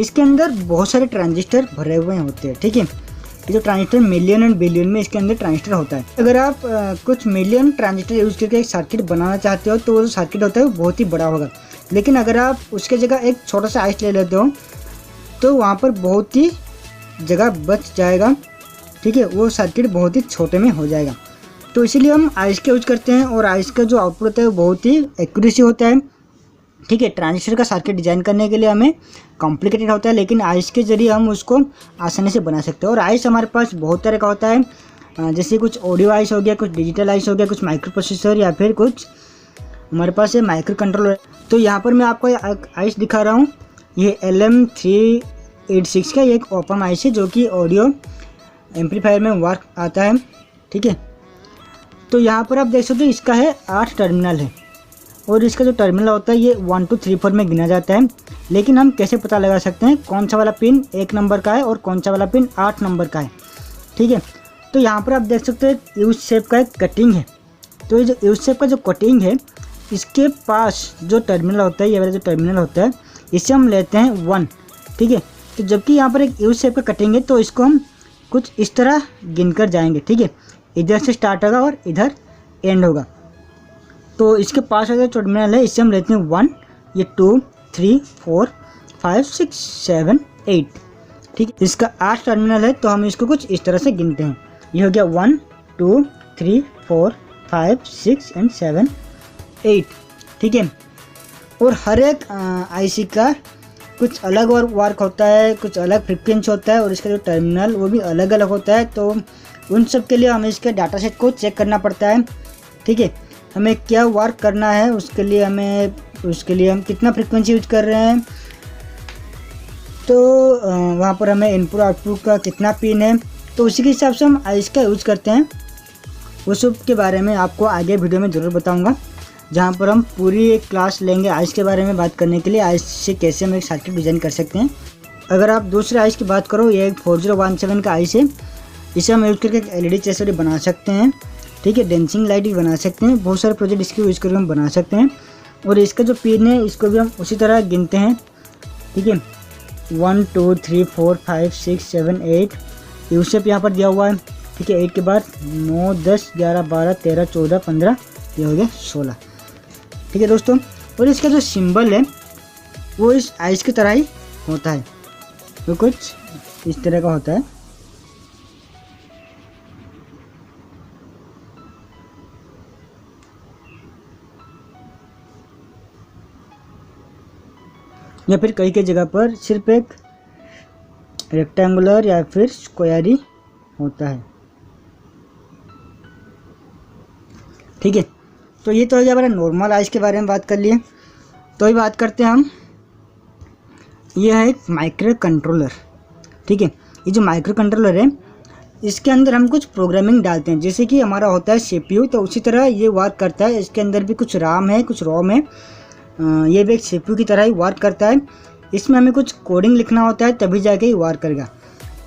Speaker 1: इसके अंदर बहुत सारे ट्रांजिस्टर भरे हुए होते हैं, ठीक है। ये जो ट्रांजिस्टर मिलियन एंड बिलियन में इसके अंदर ट्रांजिस्टर होता है। अगर आप कुछ मिलियन ट्रांजिस्टर यूज करके एक सर्किट बनाना चाहते हो तो वो जो सर्किट होता है वो बहुत ही बड़ा होगा। लेकिन अगर आप उसके जगह एक छोटा सा आइस ले लेते हो तो वहाँ पर बहुत ही जगह बच जाएगा, ठीक है, वो सर्किट बहुत ही छोटे में हो जाएगा। तो इसीलिए हम आइस का यूज करते हैं और आइस का जो आउटपुट होता है वो बहुत ही एक्यूरेसी होता है, ठीक है। ट्रांजिस्टर का सर्किट डिजाइन करने के लिए हमें कॉम्प्लिकेटेड होता है, लेकिन आइस के जरिए हम उसको आसानी से बना सकते हैं। और आइस हमारे पास बहुत तरह का होता है, जैसे कुछ ऑडियो आइस हो गया, कुछ डिजिटल आइस हो गया, कुछ माइक्रो प्रोसेसर, या फिर कुछ हमारे पास है माइक्रो कंट्रोलर। तो यहाँ पर मैं आपको आइस दिखा रहा हूँ, ये LM386 का एक ओपन आइस है जो कि ऑडियो एम्पलीफायर में वर्क आता है, ठीक है। तो यहाँ पर आप देख सकते हो इसका है 8 टर्मिनल है और इसका जो टर्मिनल होता है ये 1 2 3 4 में गिना जाता है। लेकिन हम कैसे पता लगा सकते हैं कौन सा वाला पिन 1 नंबर का है और कौन सा वाला पिन 8 नंबर का है, ठीक है। तो यहाँ पर आप देख सकते हो यू शेप का एक कटिंग है। तो ये जो यू शेप का जो कटिंग है, इसके पास जो टर्मिनल होता है, ये वाला जो टर्मिनल होता है, इसे हम लेते हैं 1, ठीक है। तो जबकि यहाँ पर एक यू शेप का कटिंग है तो इसको हम कुछ इस तरह गिन कर जाएंगे, ठीक है। इधर से स्टार्ट होगा और इधर एंड होगा। तो इसके पास अगर टर्मिनल है इसे हम लेते हैं 1, ये 2 3 4 5 6 7 8, ठीक है। इसका 8 टर्मिनल है तो हम इसको कुछ इस तरह से गिनते हैं। ये हो गया 1 2 3 4 5 6 एंड 7 8, ठीक है। और हर एक आईसी का कुछ अलग और वर्क होता है, कुछ अलग फ्रिक्वेंसी होता है और इसका जो टर्मिनल वो भी अलग अलग होता है। तो उन सब के लिए हमें इसके डाटा सेट को चेक करना पड़ता है, ठीक है। हमें क्या वर्क करना है उसके लिए हम कितना फ्रीक्वेंसी यूज कर रहे हैं, तो वहाँ पर हमें इनपुट आउटपुट का कितना पिन है, तो उसी के हिसाब से हम आइस का यूज करते हैं। उस सब के बारे में आपको आगे वीडियो में ज़रूर बताऊँगा, जहाँ पर हम पूरी एक क्लास लेंगे आइस के बारे में बात करने के लिए, आइस से कैसे हम एक सर्किट डिज़ाइन कर सकते हैं। अगर आप दूसरे आइस की बात करो, ये एक 4017 का आइस है, इसे हम यूज़ करके एक LED चेसर बना सकते हैं, ठीक है। डेंसिंग लाइट भी बना सकते हैं, बहुत सारे प्रोजेक्ट इसके यूज़ करके हम बना सकते हैं। और इसका जो पिन है इसको भी हम उसी तरह गिनते हैं, ठीक है। 1 2 3 4 5 6 7 8 यू शेप यहाँ पर दिया हुआ है, ठीक है। 8 के बाद 9 10 11 12 13 14 15, ये हो गया 16, ठीक है दोस्तों। और इसका जो सिंबल है वो इस आइस की तरह ही होता है, वो कुछ इस तरह का होता है। या फिर कई जगह पर सिर्फ एक रेक्टेंगुलर या फिर स्क्वायर ही होता है, ठीक है। तो ये तो हो गया हमारा नॉर्मल आइस के बारे में बात कर लिए। तो अभी बात करते हैं हम, ये है एक माइक्रो कंट्रोलर, ठीक है। ये जो माइक्रो कंट्रोलर है इसके अंदर हम कुछ प्रोग्रामिंग डालते हैं, जैसे कि हमारा होता है CPU, तो उसी तरह ये वर्क करता है। इसके अंदर भी कुछ RAM है, कुछ ROM है, ये भी एक CPU की तरह ही वर्क करता है। इसमें हमें कुछ कोडिंग लिखना होता है तभी जाके ही वर्क करेगा।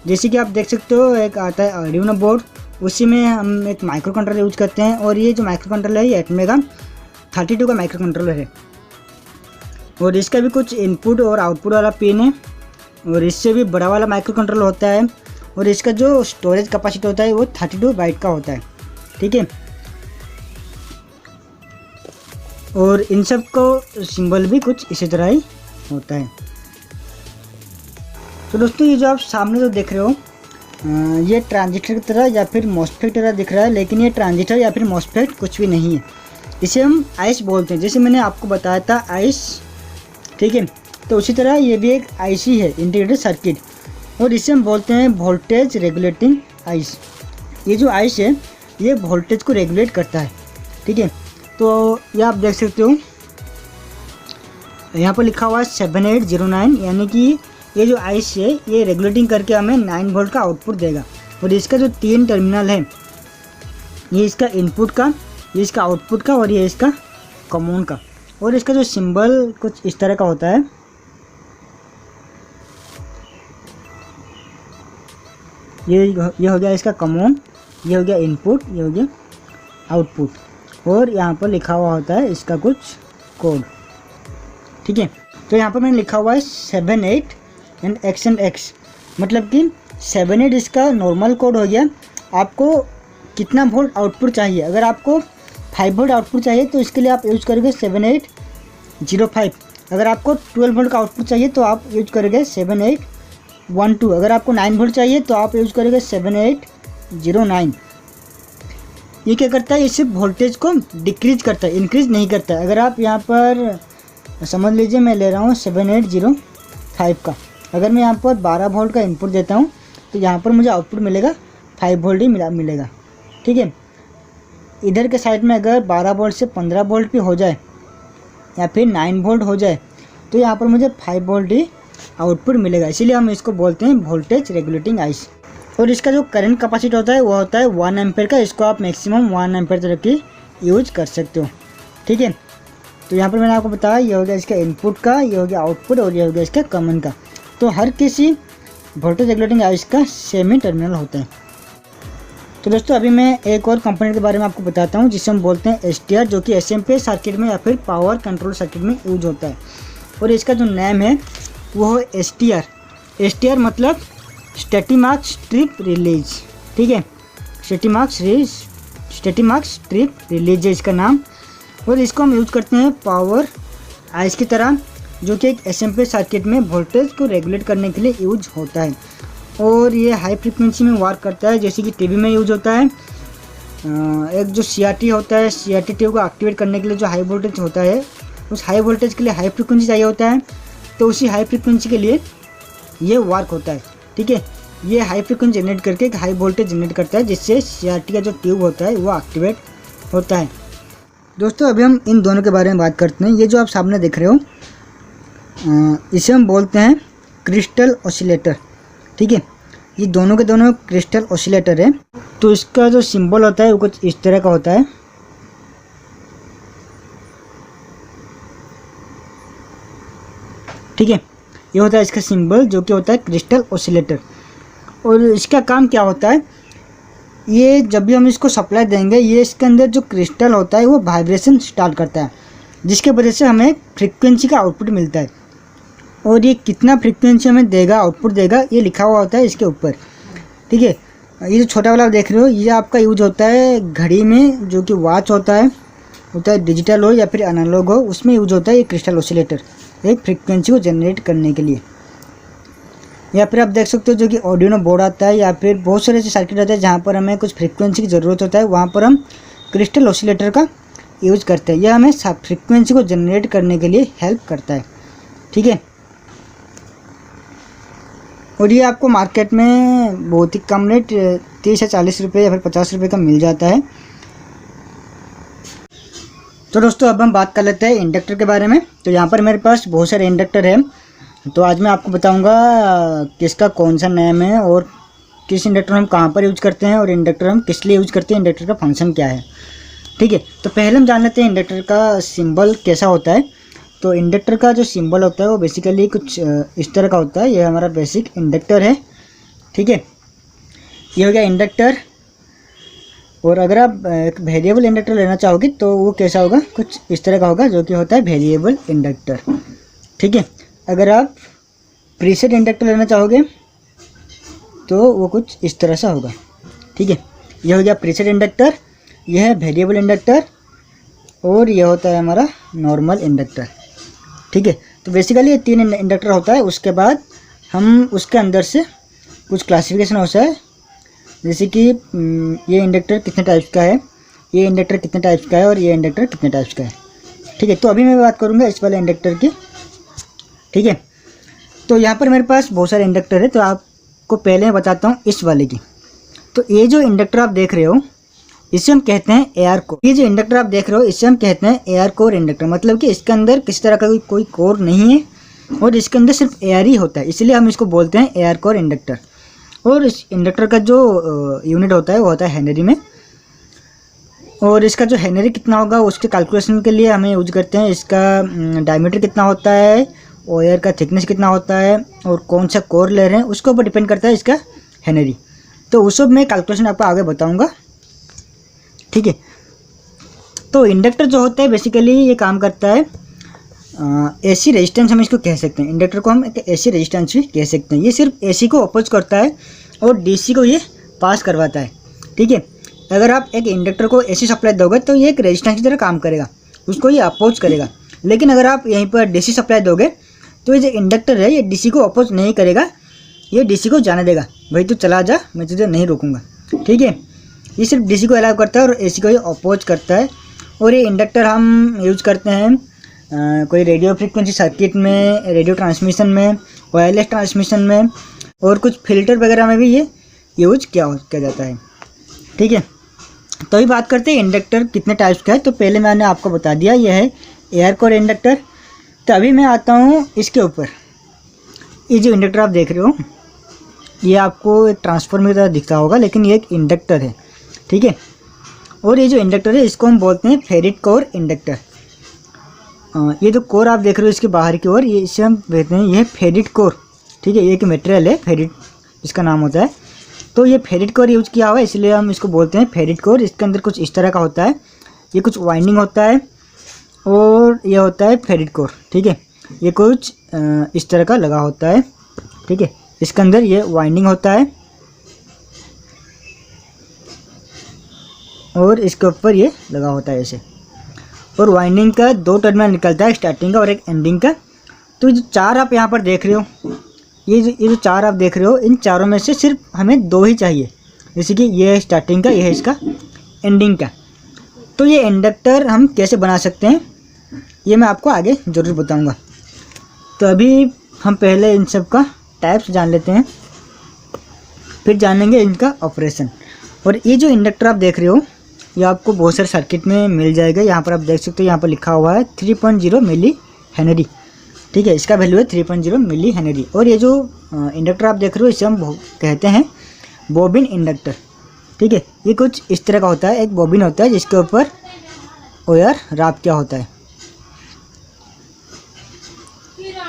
Speaker 1: जैसे कि आप देख सकते हो एक आता है आर्डिनो बोर्ड, उसी में हम एक माइक्रो कंट्रोलर यूज करते हैं, और ये जो माइक्रो कंट्रोलर है ये एटमे का 32 का माइक्रो कंट्रोलर है, और इसका भी कुछ इनपुट और आउटपुट वाला पिन है, और इससे भी बड़ा वाला माइक्रो कंट्रोलर होता है, और इसका जो स्टोरेज कैपेसिटी होता है वो 32 बाइट का होता है। ठीक है, और इन सब को सिंबल भी कुछ इसी तरह ही होता है। तो दोस्तों ये जो आप सामने जो देख रहे हो ये ट्रांजिस्टर की तरह या फिर मॉसफेट की तरह दिख रहा है, लेकिन ये ट्रांजिस्टर या फिर मॉसफेट कुछ भी नहीं है। इसे हम आइस बोलते हैं, जैसे मैंने आपको बताया था आइस। ठीक है, तो उसी तरह ये भी एक आईसी है, इंटीग्रेटेड सर्किट, और इसे हम बोलते हैं वोल्टेज रेगुलेटिंग आइस। ये जो आइस है ये वोल्टेज को रेगुलेट करता है। ठीक है, तो ये आप देख सकते हो यहाँ पर लिखा हुआ है 7809, यानी कि ये जो आइस है ये रेगुलेटिंग करके हमें 9 वोल्ट का आउटपुट देगा। और इसका जो 3 टर्मिनल है, ये इसका इनपुट का, ये इसका आउटपुट का, और ये इसका कॉमन का, और इसका जो सिंबल कुछ इस तरह का होता है। ये हो गया इसका कॉमन, ये हो गया इनपुट, ये हो गया आउटपुट, और यहाँ पर लिखा हुआ होता है इसका कुछ कोड। ठीक है, तो यहाँ पर मैंने लिखा हुआ है 78 एंड X, मतलब कि 78 इसका नॉर्मल कोड हो गया। आपको कितना वोल्ट आउटपुट चाहिए, अगर आपको 5 वोल्ट आउटपुट चाहिए तो इसके लिए आप यूज करोगे 7805। अगर आपको 12 वोल्ट का आउटपुट चाहिए तो आप यूज करोगे 7812। अगर आपको 9 वोल्ट चाहिए तो आप यूज करोगे 7809। ये क्या करता है, इससे वोल्टेज को डिक्रीज करता है, इंक्रीज नहीं करता है। अगर आप यहाँ पर समझ लीजिए मैं ले रहा हूँ 7805 का, अगर मैं यहाँ पर 12 वोल्ट का इनपुट देता हूँ तो यहाँ पर मुझे आउटपुट मिलेगा 5 वोल्ट ही मिलेगा। ठीक है, इधर के साइड में अगर 12 वोल्ट से 15 वोल्ट भी हो जाए या फिर 9 वोल्ट हो जाए तो यहाँ पर मुझे 5 वोल्ट ही आउटपुट मिलेगा। इसीलिए हम इसको बोलते हैं वोल्टेज रेगुलेटिंग आइस। और इसका जो करंट कैपेसिटी होता है वो होता है 1 एम्पेयर का। इसको आप मैक्सिमम 1 एम्पेयर तक की यूज कर सकते हो। ठीक है, तो यहाँ पर मैंने आपको बताया ये हो गया इसका इनपुट का, ये हो गया आउटपुट, और ये हो गया इसका कॉमन का। तो हर किसी वोल्टेज रेगुलेटिंग आइस का सेम ही टर्मिनल होता है। तो दोस्तों अभी मैं एक और कंपोनेंट के बारे में आपको बताता हूँ जिसे हम बोलते हैं STR, जो कि SMP सर्किट में या फिर पावर कंट्रोल सर्किट में यूज होता है। और इसका जो नेम है वो है STR। STR मतलब स्टैटिक स्ट्रिप रिलीज। ठीक है, स्टैटिक स्ट्रिप रिलीज है इसका नाम। और इसको हम यूज करते हैं पावर आइस की तरह, जो कि एक SMP सर्किट में वोल्टेज को रेगुलेट करने के लिए यूज होता है। और ये हाई फ्रीक्वेंसी में वर्क करता है, जैसे कि टीवी में यूज होता है। एक जो CRT होता है, CRT ट्यूब को एक्टिवेट करने के लिए जो हाई वोल्टेज होता है, उस हाई वोल्टेज के लिए हाई फ्रीक्वेंसी चाहिए होता है, तो उसी हाई फ्रीक्वेंसी के लिए ये वर्क होता है। ठीक है, ये हाई फ्रीक्वेंसी जनरेट करके एक हाई वोल्टेज जनरेट करता है, जिससे CRT का जो ट्यूब होता है वो एक्टिवेट होता है। दोस्तों अभी हम इन दोनों के बारे में बात करते हैं। ये जो आप सामने देख रहे हो इसे हम बोलते हैं क्रिस्टल ऑसिलेटर। ठीक है, ये दोनों के दोनों क्रिस्टल ऑसिलेटर है। तो इसका जो सिंबल होता है वो कुछ इस तरह का होता है। ठीक है, ये होता है इसका सिंबल, जो कि होता है क्रिस्टल ऑसिलेटर। और इसका काम क्या होता है, ये जब भी हम इसको सप्लाई देंगे, ये इसके अंदर जो क्रिस्टल होता है वो वाइब्रेशन स्टार्ट करता है, जिसके वजह से हमें फ्रीक्वेंसी का आउटपुट मिलता है। और ये कितना फ्रीक्वेंसी हमें देगा, आउटपुट देगा, ये लिखा हुआ होता है इसके ऊपर। ठीक है, ये जो छोटा वाला देख रहे हो ये आपका यूज होता है घड़ी में, जो कि वॉच होता है डिजिटल हो या फिर एनालॉग हो, उसमें यूज होता है ये क्रिस्टल ऑसिलेटर, एक फ्रीक्वेंसी को जनरेट करने के लिए। या फिर आप देख सकते हो जो कि ऑडियो बोर्ड आता है, या फिर बहुत सारे ऐसे सर्किट होते हैं जहाँ पर हमें कुछ फ्रीक्वेंसी की ज़रूरत होता है, वहाँ पर हम क्रिस्टल ऑसिलेटर का यूज करते हैं। यह हमें फ्रीक्वेंसी को जनरेट करने के लिए हेल्प करता है। ठीक है, और ये आपको मार्केट में बहुत ही कम रेट 30 या 40 रुपये या फिर 50 रुपये का मिल जाता है। तो दोस्तों अब हम बात कर लेते हैं इंडक्टर के बारे में। तो यहाँ पर मेरे पास बहुत सारे इंडक्टर हैं, तो आज मैं आपको बताऊंगा किसका कौन सा नेम है और किस इंडक्टर हम कहाँ पर यूज करते हैं और इंडक्टर हम किस लिए यूज करते हैं, इंडक्टर का फंक्शन क्या है। ठीक है, तो पहले हम जान लेते हैं इंडक्टर का सिंबल कैसा होता है। तो इंडक्टर का जो सिंबल होता है वो बेसिकली कुछ इस तरह का होता है। ये हमारा बेसिक इंडक्टर है। ठीक है, ये हो गया इंडक्टर। और अगर आप एक वेरिएबल इंडक्टर लेना चाहोगे तो वो कैसा होगा, कुछ इस तरह का होगा, जो कि होता है वेरिएबल इंडक्टर। ठीक है, अगर आप प्रीसेट इंडक्टर लेना चाहोगे तो वो कुछ इस तरह सा होगा। ठीक है, यह हो गया प्रीसेट इंडक्टर, यह है वेरिएबल इंडक्टर और यह होता है हमारा नॉर्मल इंडक्टर। ठीक है, तो बेसिकली ये 3 इंडक्टर होता है। उसके बाद हम उसके अंदर से कुछ क्लासिफिकेशन होता है, जैसे कि ये इंडक्टर कितने टाइप्स का है, ये इंडक्टर कितने टाइप्स का है और ये इंडक्टर कितने टाइप्स का है। ठीक है, तो अभी मैं बात करूँगा इस वाले इंडक्टर की। ठीक है, तो यहाँ पर मेरे पास बहुत सारे इंडक्टर है, तो आपको पहले मैं बताता हूँ इस वाले की। तो ये जो इंडक्टर आप देख रहे हो इसे हम कहते हैं एआर कोर। ये जो इंडक्टर आप देख रहे हो इसे हम कहते हैं एआर कोर इंडक्टर, मतलब कि इसके अंदर किसी तरह का कोई कोर नहीं है और इसके अंदर सिर्फ एआर ही होता है, इसलिए हम इसको बोलते हैं एआर कोर इंडक्टर। और इस इंडक्टर का जो यूनिट होता है वो होता है हेनरी में। और इसका जो हेनरी कितना होगा उसके कैलकुलेशन के लिए हमें यूज करते हैं इसका डायमीटर कितना होता है, वायर का थिकनेस कितना होता है और कौन सा कोर ले रहे हैं उसके ऊपर डिपेंड करता है इसका हेनरी। तो उस सब मैं कैलकुलेशन आपको आगे बताऊंगा। ठीक है, तो इंडक्टर जो होता है बेसिकली ये काम करता है एसी रेजिस्टेंस हम इसको कह सकते हैं। इंडक्टर को हम एक एसी रेजिस्टेंस भी कह सकते हैं। ये सिर्फ एसी को अपोज करता है और डीसी को ये पास करवाता है। ठीक है, अगर आप एक इंडक्टर को एसी सप्लाई दोगे तो ये एक रेजिस्टेंस की तरह काम करेगा, उसको ये अपोज करेगा। लेकिन अगर आप यहीं पर डीसी सप्लाई दोगे तो ये जो इंडक्टर है ये डीसी को अपोज नहीं करेगा, ये डीसी को जाने देगा, भाई तू चला जा, मैं तुझे नहीं रोकूंगा। ठीक है, ये सिर्फ डीसी को अलाउ करता है और एसी को ये अपोज करता है। और ये इंडक्टर हम यूज करते हैं कोई रेडियो फ्रीक्वेंसी सर्किट में, रेडियो ट्रांसमिशन में, वायरलेस ट्रांसमिशन में और कुछ फिल्टर वगैरह में भी ये यूज किया जाता है। ठीक है, तो अभी बात करते हैं इंडक्टर कितने टाइप्स का है। तो पहले मैंने आपको बता दिया यह है एआर कोर इंडक्टर। तो अभी मैं आता हूँ इसके ऊपर। ये जो इंडक्टर आप देख रहे हो ये आपको एक ट्रांसफार्मर की तरह दिखता होगा, लेकिन ये एक इंडक्टर है। ठीक है, और ये जो इंडक्टर है इसको हम बोलते हैं फेरिट कोर इंडक्टर। ये जो कोर आप देख रहे हो इसके बाहर की ओर, ये इसे हम कहते हैं ये फेरिट कोर। ठीक है, ये एक मटेरियल है फेरिट इसका नाम होता है। तो ये फेरिट कोर यूज किया हुआ है इसलिए हम इसको बोलते हैं फेरिट कोर। इसके अंदर कुछ इस तरह का होता है, ये कुछ वाइंडिंग होता है और ये होता है फेरिट कोर। ठीक है, ये कुछ इस तरह का लगा होता है। ठीक है, इसके अंदर ये वाइंडिंग होता है और इसके ऊपर ये लगा होता है ऐसे। और वाइंडिंग का 2 टर्मिनल निकलता है, स्टार्टिंग का और एक एंडिंग का। तो जो 4 आप यहाँ पर देख रहे हो, ये जो 4 आप देख रहे हो, इन चारों में से सिर्फ हमें 2 ही चाहिए। जैसे कि ये है स्टार्टिंग का, ये है इसका एंडिंग का। तो ये इंडक्टर हम कैसे बना सकते हैं ये मैं आपको आगे ज़रूर बताऊँगा। तो अभी हम पहले इन सब का टाइप्स जान लेते हैं, फिर जानेंगे इनका ऑपरेशन। और ये जो इंडक्टर आप देख रहे हो ये आपको बहुत सारे सर्किट में मिल जाएगा। यहाँ पर आप देख सकते हो, यहाँ पर लिखा हुआ है 3.0 मिली हेनरी। ठीक है, इसका वैल्यू है 3.0 मिली हेनरी। और ये जो इंडक्टर आप देख रहे हो इसे हम कहते हैं बॉबिन इंडक्टर। ठीक है, ये कुछ इस तरह का होता है, एक बॉबिन होता है जिसके ऊपर वायर राप किया होता है।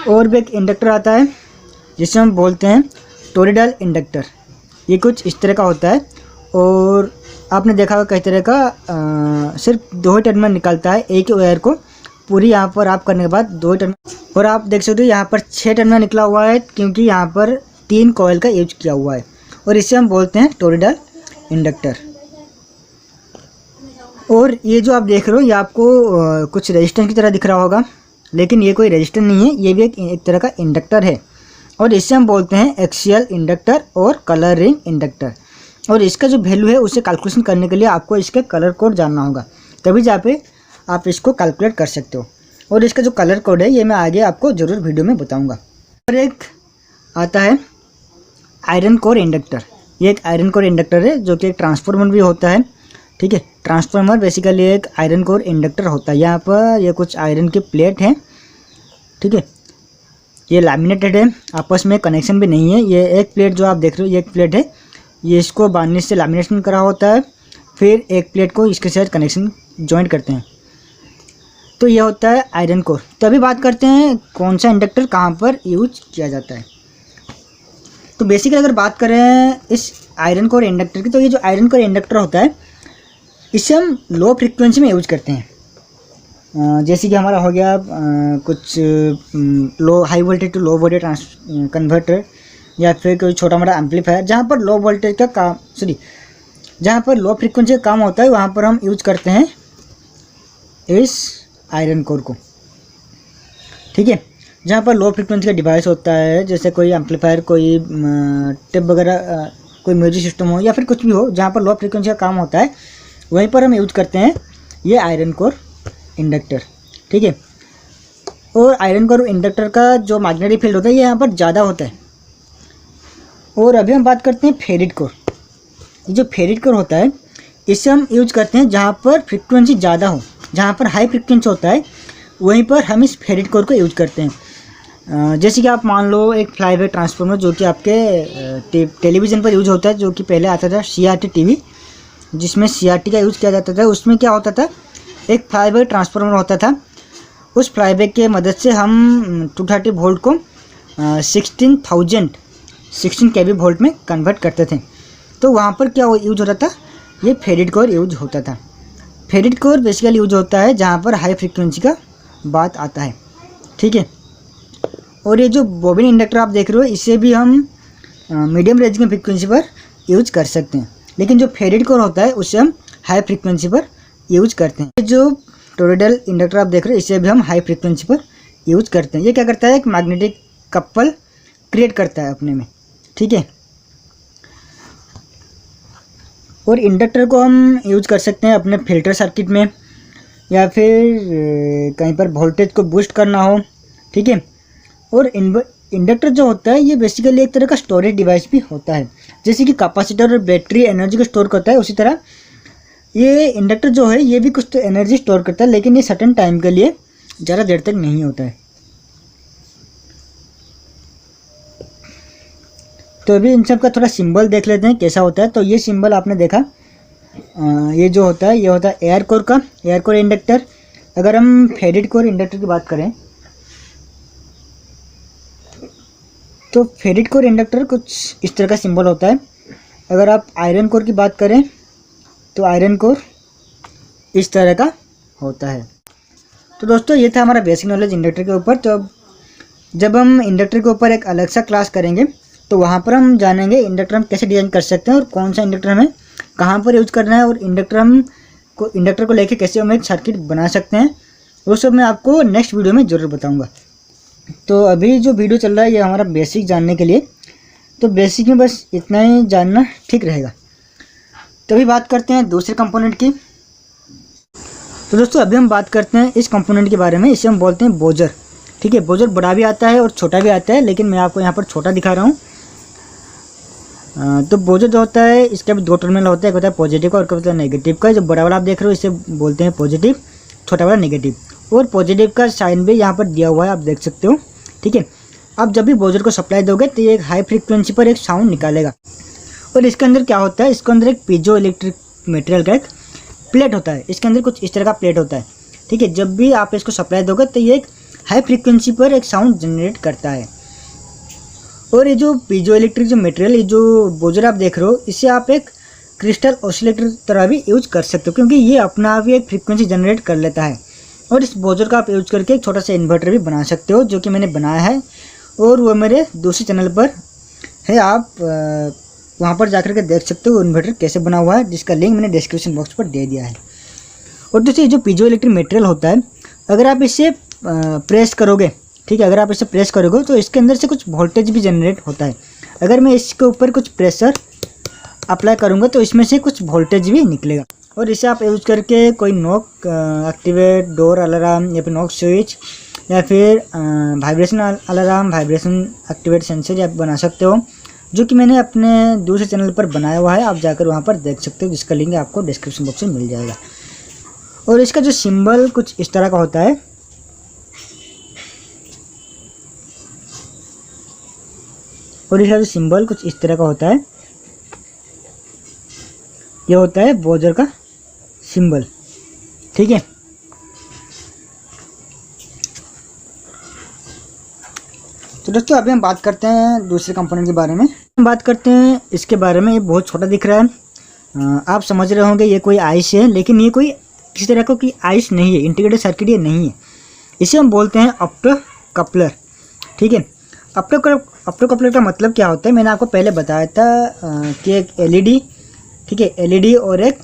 Speaker 1: और भी एक इंडक्टर आता है जिसे हम बोलते हैं टोरिडल इंडक्टर। ये कुछ इस तरह का होता है और आपने देखा होगा कई तरह का सिर्फ 2 ही टर्मिनल निकलता है एक ही वायर को पूरी यहाँ पर आप करने के बाद 2 टर्मिनल। और आप देख सकते हो यहाँ पर 6 टर्मिनल निकला हुआ है क्योंकि यहाँ पर 3 कॉइल का यूज किया हुआ है और इसे हम बोलते हैं टोरिडल इंडक्टर। और ये जो आप देख रहे हो ये आपको कुछ रेजिस्टेंस की तरह दिख रहा होगा, लेकिन ये कोई रेजिस्टेंस नहीं है, ये भी एक तरह का इंडक्टर है। और इसे हम बोलते हैं एक्सियल इंडक्टर और कलर रिंग इंडक्टर। और इसका जो वैल्यू है उसे कैलकुलेशन करने के लिए आपको इसका कलर कोड जानना होगा, तभी जहाँ पे आप इसको कैलकुलेट कर सकते हो। और इसका जो कलर कोड है ये मैं आगे आपको ज़रूर वीडियो में बताऊंगा। और एक आता है आयरन कोर इंडक्टर। ये एक आयरन कोर इंडक्टर है जो कि एक ट्रांसफार्मर भी होता है। ठीक है, ट्रांसफार्मर बेसिकली एक आयरन कोर इंडक्टर होता है। यहाँ पर ये कुछ आयरन की प्लेट है। ठीक है, ये लैमिनेटेड है, आपस में कनेक्शन भी नहीं है। ये एक प्लेट जो आप देख रहे हो ये एक प्लेट है ये इसको बार्निश से लैमिनेशन करा होता है, फिर एक प्लेट को इसके साथ कनेक्शन जॉइंट करते हैं। तो यह होता है आयरन कोर। तो अभी बात करते हैं कौन सा इंडक्टर कहाँ पर यूज किया जाता है। तो बेसिकली अगर बात करें इस आयरन कोर इंडक्टर की, तो ये जो आयरन कोर इंडक्टर होता है इसे हम लो फ्रीक्वेंसी में यूज करते हैं। जैसे कि हमारा हो गया कुछ low high voltage to low voltage converter, या फिर कोई छोटा मोटा एम्पलीफायर, जहाँ पर लो वोल्टेज का काम जहाँ पर लो फ्रीक्वेंसी का काम होता है वहाँ पर हम यूज करते हैं इस आयरन कोर को। ठीक है, जहाँ पर लो फ्रीक्वेंसी का डिवाइस होता है, जैसे कोई एम्पलीफायर, कोई टेप वगैरह, कोई म्यूजिक सिस्टम हो या फिर कुछ भी हो, जहाँ पर लो फ्रीक्वेंसी का काम होता है वहीं पर हम यूज करते हैं ये आयरन कोर इंडक्टर। ठीक है, और आयरन कोर इंडक्टर का जो मैग्नेटिक फील्ड होता है ये यहाँ पर ज़्यादा होता है। और अभी हम बात करते हैं फेरिट कोर। ये जो फेरिट कोर होता है इसे हम यूज करते हैं जहाँ पर फ्रीक्वेंसी ज़्यादा हो, जहाँ पर हाई फ्रीक्वेंसी होता है वहीं पर हम इस फेरिट कोर को यूज करते हैं। जैसे कि आप मान लो एक फ्लाईवे ट्रांसफार्मर जो कि आपके टेलीविज़न पर यूज होता है, जो कि पहले आता था CRT टीवी, जिसमें CRT का यूज़ किया जाता था। उसमें क्या होता था, एक फ्लाईवे ट्रांसफार्मर होता था, उस फ्लाईवे के मदद से हम 230 वोल्ट को 16 kV वोल्ट में कन्वर्ट करते थे। तो वहाँ पर क्या यूज होता था, ये फेरिट कोर यूज होता था। फेरिट कोर बेसिकली यूज होता है जहाँ पर हाई फ्रीक्वेंसी का बात आता है। ठीक है, और ये जो बॉबिन इंडक्टर आप देख रहे हो इसे भी हम मीडियम रेंज की फ्रीक्वेंसी पर यूज कर सकते हैं, लेकिन जो फेरिट कोर होता है उसे हम हाई फ्रीक्वेंसी पर यूज करते हैं। जो टोरॉइडल इंडक्टर आप देख रहे हो इसे भी हम हाई फ्रीक्वेंसी पर यूज करते हैं। ये क्या करता है, एक मैग्नेटिक कपल क्रिएट करता है अपने में। ठीक है, और इंडक्टर को हम यूज कर सकते हैं अपने फिल्टर सर्किट में, या फिर कहीं पर वोल्टेज को बूस्ट करना हो। ठीक है, और इंडक्टर जो होता है ये बेसिकली एक तरह का स्टोरेज डिवाइस भी होता है। जैसे कि कैपेसिटर और बैटरी एनर्जी को स्टोर करता है, उसी तरह ये इंडक्टर जो है ये भी कुछ तो एनर्जी स्टोर करता है, लेकिन ये सर्टेन टाइम के लिए, ज़्यादा देर तक नहीं होता है। तो अभी इन सब का थोड़ा सिंबल देख लेते हैं कैसा होता है। तो ये सिंबल आपने देखा, ये जो होता है ये होता है एयर कोर का, एयर कोर इंडक्टर। अगर हम फेरिट कोर इंडक्टर की बात करें तो फेरिट कोर इंडक्टर कुछ इस तरह का सिंबल होता है। अगर आप आयरन कोर की बात करें तो आयरन कोर इस तरह का होता है। तो दोस्तों ये था हमारा बेसिक नॉलेज इंडक्टर के ऊपर। तो जब हम इंडक्टर के ऊपर एक अलग सा क्लास करेंगे तो वहाँ पर हम जानेंगे इंडक्टर हम कैसे डिज़ाइन कर सकते हैं और कौन सा इंडक्टर हमें कहाँ पर यूज़ करना है, और इंडक्टर को लेके कैसे हम एक सर्किट बना सकते हैं, वो सब मैं आपको नेक्स्ट वीडियो में ज़रूर बताऊँगा। तो अभी जो वीडियो चल रहा है ये हमारा बेसिक जानने के लिए, तो बेसिक में बस इतना ही जानना ठीक रहेगा। तो अभी बात करते हैं दूसरे कंपोनेंट की। तो दोस्तों अभी हम बात करते हैं इस कंपोनेंट के बारे में, इसे हम बोलते हैं बोजर। ठीक है, बोजर बड़ा भी आता है और छोटा भी आता है, लेकिन मैं आपको यहाँ पर छोटा दिखा रहा हूँ। तो बोजर जो होता है इसका भी दो टर्मिनल होता है, एक होता है पॉजिटिव का और एक होता है नेगेटिव का। जो बड़ा वाला आप देख रहे हो इसे बोलते हैं पॉजिटिव, छोटा वाला नेगेटिव। और पॉजिटिव का साइन भी यहाँ पर दिया हुआ है, आप देख सकते हो। ठीक है, अब जब भी बोजर को सप्लाई दोगे तो ये एक हाई फ्रीक्वेंसी पर एक साउंड निकालेगा। और इसके अंदर क्या होता है, इसके अंदर एक पीजो इलेक्ट्रिक मटेरियल का एक प्लेट होता है, इसके अंदर कुछ इस तरह का प्लेट होता है। ठीक है, जब भी आप इसको सप्लाई दोगे तो ये एक हाई फ्रीक्वेंसी पर एक साउंड जनरेट करता है। और ये जो पीजो इलेक्ट्रिक जो मटेरियल, ये जो बोजर आप देख रहे हो, इसे आप एक क्रिस्टल ऑसिलेटर तरह भी यूज कर सकते हो, क्योंकि ये अपना आप ही एक फ्रीक्वेंसी जनरेट कर लेता है। और इस बोजर का आप यूज करके एक छोटा सा इन्वर्टर भी बना सकते हो, जो कि मैंने बनाया है और वो मेरे दूसरे चैनल पर है। आप वहाँ पर जाकर के देख सकते हो इन्वर्टर कैसे बना हुआ है, जिसका लिंक मैंने डिस्क्रिप्शन बॉक्स पर दे दिया है। और दूसरी जो पीजो इलेक्ट्रिक मटेरियल होता है, अगर आप इसे प्रेस करोगे, ठीक है, अगर आप इसे प्रेस करोगे तो इसके अंदर से कुछ वोल्टेज भी जनरेट होता है। अगर मैं इसके ऊपर कुछ प्रेशर अप्लाई करूँगा तो इसमें से कुछ वोल्टेज भी निकलेगा। और इसे आप यूज़ करके कोई नॉक एक्टिवेट, डोर अलार्म, या फिर नॉक स्विच, या फिर vibration alarm, vibration activate sensor आप बना सकते हो, जो कि मैंने अपने दूसरे चैनल पर बनाया हुआ है। आप जाकर वहाँ पर देख सकते हो, जिसका लिंक आपको डिस्क्रिप्शन बॉक्स में मिल जाएगा। और इसका जो सिंबल कुछ इस तरह का होता है। और इसका जो सिंबल कुछ इस तरह का होता है। ये होता है ब्राउज़र का सिंबल, ठीक है। तो दोस्तों अभी हम बात करते हैं दूसरे कंपोनेंट के बारे में। हम बात करते हैं इसके बारे में। ये बहुत छोटा दिख रहा है, आप समझ रहे होंगे ये कोई आइस है, लेकिन ये कोई किसी तरह का कोई आइस नहीं है, इंटीग्रेटेड सर्किट ये नहीं है। इसे हम बोलते हैं ऑप्टो कपलर, ठीक है। ऑप्टो कपलर का मतलब क्या होता है, मैंने आपको पहले बताया था कि एक एलईडी, ठीक है, एलईडी और एक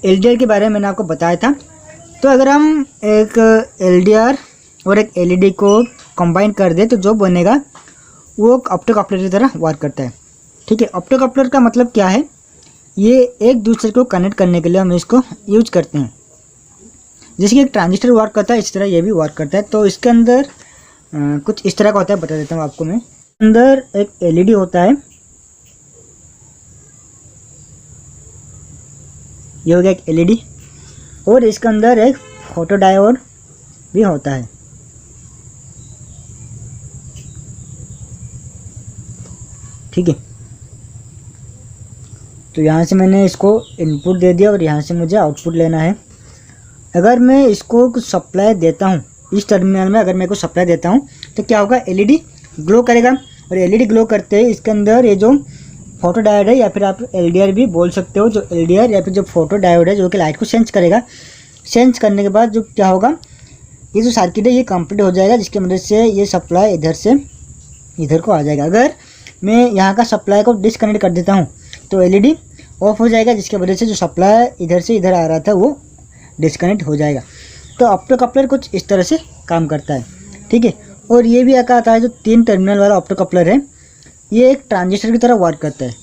Speaker 1: एलडीआर के बारे में मैंने आपको बताया था। तो अगर हम एक एलडीआर और एक एलईडी को कंबाइन कर दे तो जो बनेगा वो ऑप्टो कपलर की तरह वर्क करता है, ठीक है। ऑप्टो कपलर का मतलब क्या है, ये एक दूसरे को कनेक्ट करने के लिए हम इसको यूज करते हैं। जैसे कि एक ट्रांजिस्टर वर्क करता है, इस तरह ये भी वर्क करता है। तो इसके अंदर कुछ इस तरह का होता है, बता देता हूँ आपको मैं। अंदर एक एलईडी होता है, ये हो गया एक एलईडी, और इसके अंदर एक फोटो डायोड भी होता है, ठीक है। तो यहाँ से मैंने इसको इनपुट दे दिया और यहाँ से मुझे आउटपुट लेना है। अगर मैं इसको कुछ सप्लाई देता हूँ, इस टर्मिनल में अगर मैं कुछ सप्लाई देता हूँ तो क्या होगा, एलईडी ग्लो करेगा। और एलईडी ग्लो करते ही इसके अंदर ये जो फोटो डायोड है, या फिर आप एलडीआर भी बोल सकते हो, जो एलडीआर या फिर जो फोटो डायोड है जो कि लाइट को सेंस करेगा। सेंस करने के बाद जो क्या होगा, ये जो सर्किट है ये कंप्लीट हो जाएगा, जिसकी मदद से ये सप्लाई इधर से इधर को आ जाएगा। अगर मैं यहाँ का सप्लाई को डिसकनेक्ट कर देता हूँ तो एलईडी ऑफ हो जाएगा, जिसकी वजह से जो सप्लाई इधर से इधर आ रहा था वो डिस्कनेक्ट हो जाएगा। तो ऑप्टो कपलर कुछ इस तरह से काम करता है, ठीक है। और ये भी आता है जो 3 टर्मिनल वाला ऑप्टो कपलर है, ये एक ट्रांजिस्टर की तरह वर्क करता है।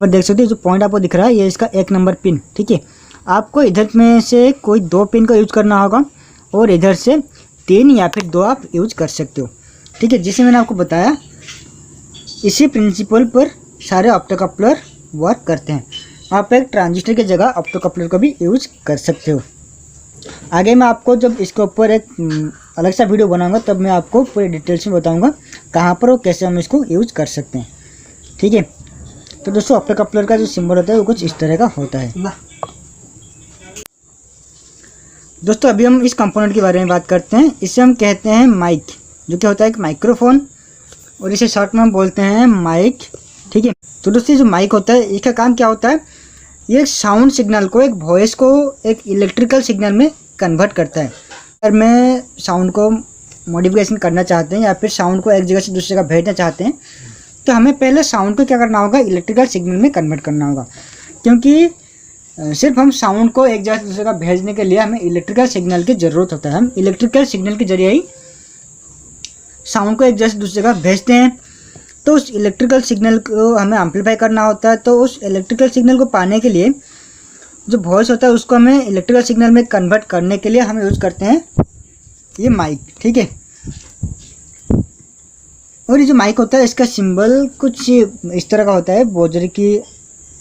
Speaker 1: और देख सकते हैं जो पॉइंट आपको दिख रहा है ये इसका 1 नंबर पिन, ठीक है। आपको इधर में से कोई 2 पिन का यूज करना होगा और इधर से 3 या फिर 2 आप यूज कर सकते हो, ठीक है। जिसे मैंने आपको बताया, इसी प्रिंसिपल पर सारे ऑप्टो कपलर वर्क करते हैं। आप एक ट्रांजिस्टर की जगह ऑप्टो कपलर को भी यूज कर सकते हो। आगे मैं आपको जब इसके ऊपर एक अलग सा वीडियो बनाऊंगा तब मैं आपको पूरे डिटेल्स में बताऊंगा कहाँ पर और कैसे हम इसको यूज कर सकते हैं, ठीक है। तो दोस्तों ऑप्टो कपलर का जो सिंबल होता है वो कुछ इस तरह का होता है। दोस्तों अभी हम इस कंपोनेंट के बारे में बात करते हैं। इसे हम कहते हैं माइक, जो कि होता है एक माइक्रोफोन, और इसे शॉर्ट में हम बोलते हैं माइक, ठीक है। तो दोस्तों जो माइक होता है इसका काम क्या होता है, ये साउंड सिग्नल को, एक वॉइस को एक इलेक्ट्रिकल सिग्नल में कन्वर्ट करता है। अगर मैं साउंड को मॉडिफिकेशन करना चाहते हैं या फिर साउंड को एक जगह से दूसरी जगह भेजना चाहते हैं तो हमें पहले साउंड को क्या करना होगा, इलेक्ट्रिकल सिग्नल में कन्वर्ट करना होगा। क्योंकि सिर्फ हम साउंड को एक जगह से दूसरी जगह भेजने के लिए हमें इलेक्ट्रिकल सिग्नल की ज़रूरत होता है। हम इलेक्ट्रिकल सिग्नल के जरिए ही साउंड को एक जगह से दूसरी जगह भेजते हैं। तो उस इलेक्ट्रिकल सिग्नल को हमें एम्पलीफाई करना होता है। तो उस इलेक्ट्रिकल सिग्नल को पाने के लिए जो वॉइस होता है उसको हमें इलेक्ट्रिकल सिग्नल में कन्वर्ट करने के लिए हम यूज़ करते हैं ये माइक, ठीक है। और ये जो माइक होता है इसका सिंबल कुछ इस तरह का होता है, ब्राउज़र की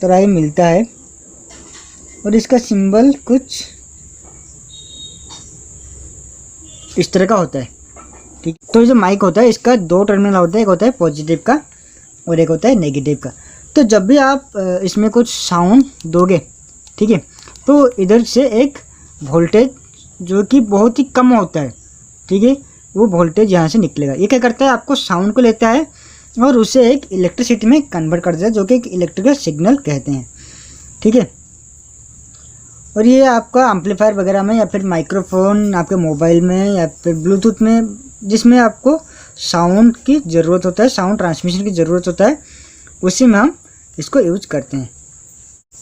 Speaker 1: तरह ही मिलता है, और इसका सिंबल कुछ इस तरह का होता है, ठीक। तो जो माइक होता है इसका 2 टर्मिनल होता है, एक होता है पॉजिटिव का और एक होता है नेगेटिव का। तो जब भी आप इसमें कुछ साउंड दोगे, ठीक है, तो इधर से एक वोल्टेज जो कि बहुत ही कम होता है, ठीक है, वो वोल्टेज यहाँ से निकलेगा। ये क्या करता है, आपको साउंड को लेता है और उसे एक इलेक्ट्रिसिटी में कन्वर्ट कर देता है, जो कि एक इलेक्ट्रिकल सिग्नल कहते हैं, ठीक है। और ये आपका एम्पलीफायर वगैरह में या फिर माइक्रोफोन आपके मोबाइल में या फिर ब्लूटूथ में, जिसमें आपको साउंड की ज़रूरत होता है, साउंड ट्रांसमिशन की ज़रूरत होता है, उसी में हम इसको यूज करते हैं।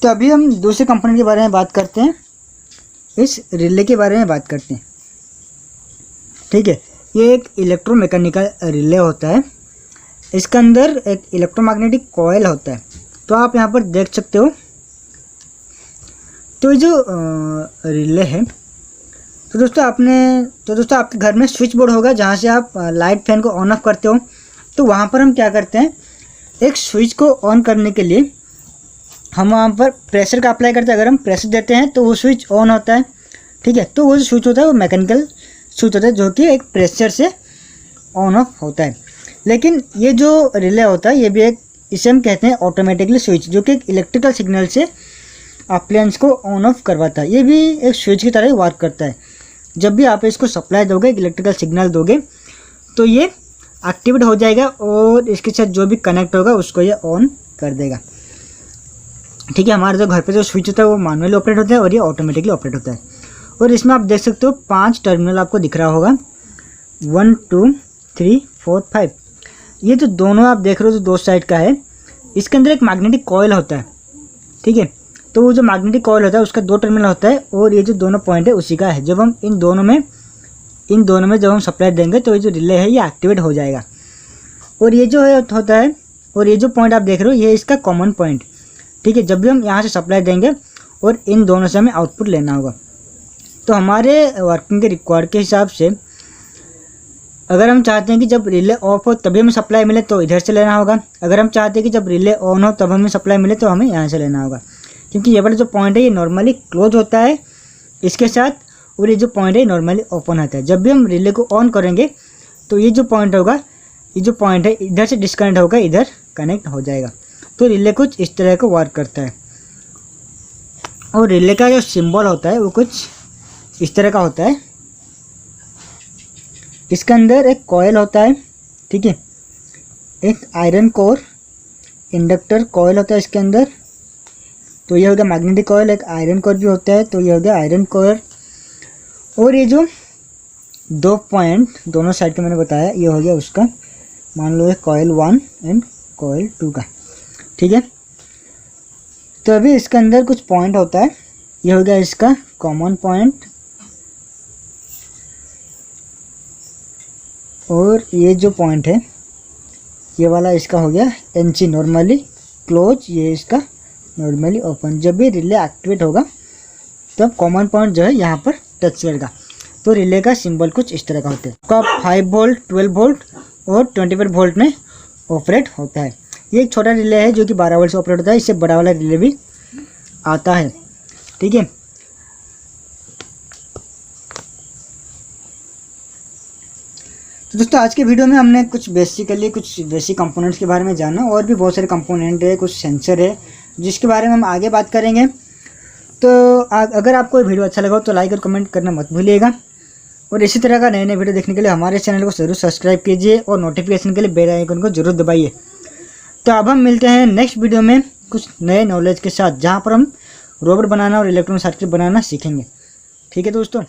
Speaker 1: तो अभी हम दूसरे कंपोनेंट के बारे में बात करते हैं, इस रिले के बारे में बात करते हैं, ठीक है। ये एक इलेक्ट्रोमैकेनिकल रिले होता है। इसके अंदर एक इलेक्ट्रोमैग्नेटिक कॉइल होता है। तो आप यहाँ पर देख सकते हो। तो ये जो रिले है, तो दोस्तों आपके घर में स्विच बोर्ड होगा जहाँ से आप लाइट फैन को ऑन ऑफ करते हो। तो वहाँ पर हम क्या करते हैं, एक स्विच को ऑन करने के लिए हम वहाँ पर प्रेशर का अप्लाई करते हैं। अगर हम प्रेशर देते हैं तो वो स्विच ऑन होता है, ठीक है। तो वो जो स्विच होता है वो मैकेनिकल स्विच होता है, जो कि एक प्रेशर से ऑन ऑफ होता है। लेकिन ये जो रिले होता है ये भी एक इसे हम कहते हैं ऑटोमेटिकली स्विच, जो कि एक इलेक्ट्रिकल सिग्नल से अप्लायंस को ऑन ऑफ करवाता है। ये भी एक स्विच की तरह ही वर्क करता है। जब भी आप इसको सप्लाई दोगे, एक इलेक्ट्रिकल सिग्नल दोगे, तो ये एक्टिवेट हो जाएगा और इसके साथ जो भी कनेक्ट होगा उसको ये ऑन कर देगा। ठीक है, हमारे जो घर पे जो स्विच होता है वो मैनुअली ऑपरेट होता है और ये ऑटोमेटिकली ऑपरेट होता है। और इसमें आप देख सकते हो 5 टर्मिनल आपको दिख रहा होगा, 1 2 3 4 5। ये जो दोनों आप देख रहे हो जो दो साइड का है, इसके अंदर एक मैग्नेटिक कॉइल होता है। ठीक है, तो वो जो मैग्नेटिक कॉइल होता है उसका 2 टर्मिनल होता है और ये जो दोनों पॉइंट है उसी का है। जब हम इन दोनों में जब हम सप्लाई देंगे तो ये जो रिले है ये एक्टिवेट हो जाएगा। और ये जो है होता है, और ये जो पॉइंट आप देख रहे हो ये इसका कॉमन पॉइंट। ठीक है, जब भी हम यहाँ से सप्लाई देंगे और इन दोनों से हमें आउटपुट लेना होगा। तो हमारे वर्किंग के रिक्वायर्ड के हिसाब से अगर हम चाहते हैं कि जब रिले ऑफ हो तभी हमें सप्लाई मिले तो इधर से लेना होगा। अगर हम चाहते हैं कि जब रिले ऑन हो तब हमें सप्लाई मिले तो हमें यहाँ से लेना होगा। क्योंकि ये वाला जो पॉइंट है ये नॉर्मली क्लोज होता है इसके साथ, और ये जो पॉइंट है नॉर्मली ओपन होता है। जब भी हम रिले को ऑन करेंगे तो ये जो पॉइंट होगा, ये जो पॉइंट है इधर से डिस्कनेक्ट होगा, इधर कनेक्ट हो जाएगा। तो रिले कुछ इस तरह का वर्क करता है। और रिले का जो सिंबल होता है वो कुछ इस तरह का होता है। इसके अंदर एक कॉइल होता है। ठीक है, एक आयरन कोर इंडक्टर कॉइल होता है इसके अंदर। तो ये हो गया मैग्नेटिक कॉइल। एक आयरन कोर भी होता है, तो ये हो गया आयरन कोर। और ये जो 2 पॉइंट दोनों साइड के मैंने बताया, ये हो गया उसका, मान लो कॉइल 1 एंड कॉइल 2 का। ठीक है, तो अभी इसके अंदर कुछ पॉइंट होता है। ये हो गया इसका कॉमन पॉइंट, और ये जो पॉइंट है ये वाला इसका हो गया NC नॉर्मली क्लोज, ये इसका नॉर्मली ओपन। जब भी रिले एक्टिवेट होगा तब कॉमन पॉइंट जो है यहाँ पर टच करेगा। तो रिले का सिंबल कुछ इस तरह का होता है। इसका 5 वोल्ट, 12 वोल्ट और 24 वोल्ट में ऑपरेट होता है। ये एक छोटा रिले है जो कि 12 वोल्ट से ऑपरेट होता है। इससे बड़ा वाला रिले भी आता है। ठीक है, तो दोस्तों आज के वीडियो में हमने कुछ बेसिक कंपोनेंट्स के बारे में जाना, और भी बहुत सारे कंपोनेंट है, कुछ सेंसर है जिसके बारे में हम आगे बात करेंगे। तो अगर आपको वीडियो अच्छा लगा तो लाइक और कमेंट करना मत भूलिएगा, और इसी तरह का नए नए वीडियो देखने के लिए हमारे चैनल को जरूर सब्सक्राइब कीजिए और नोटिफिकेशन के लिए बेल आइकन को जरूर दबाइए। तो अब हम मिलते हैं नेक्स्ट वीडियो में कुछ नए नॉलेज के साथ, जहाँ पर हम रोबोट बनाना और इलेक्ट्रॉनिक सर्किट बनाना सीखेंगे। ठीक है दोस्तों।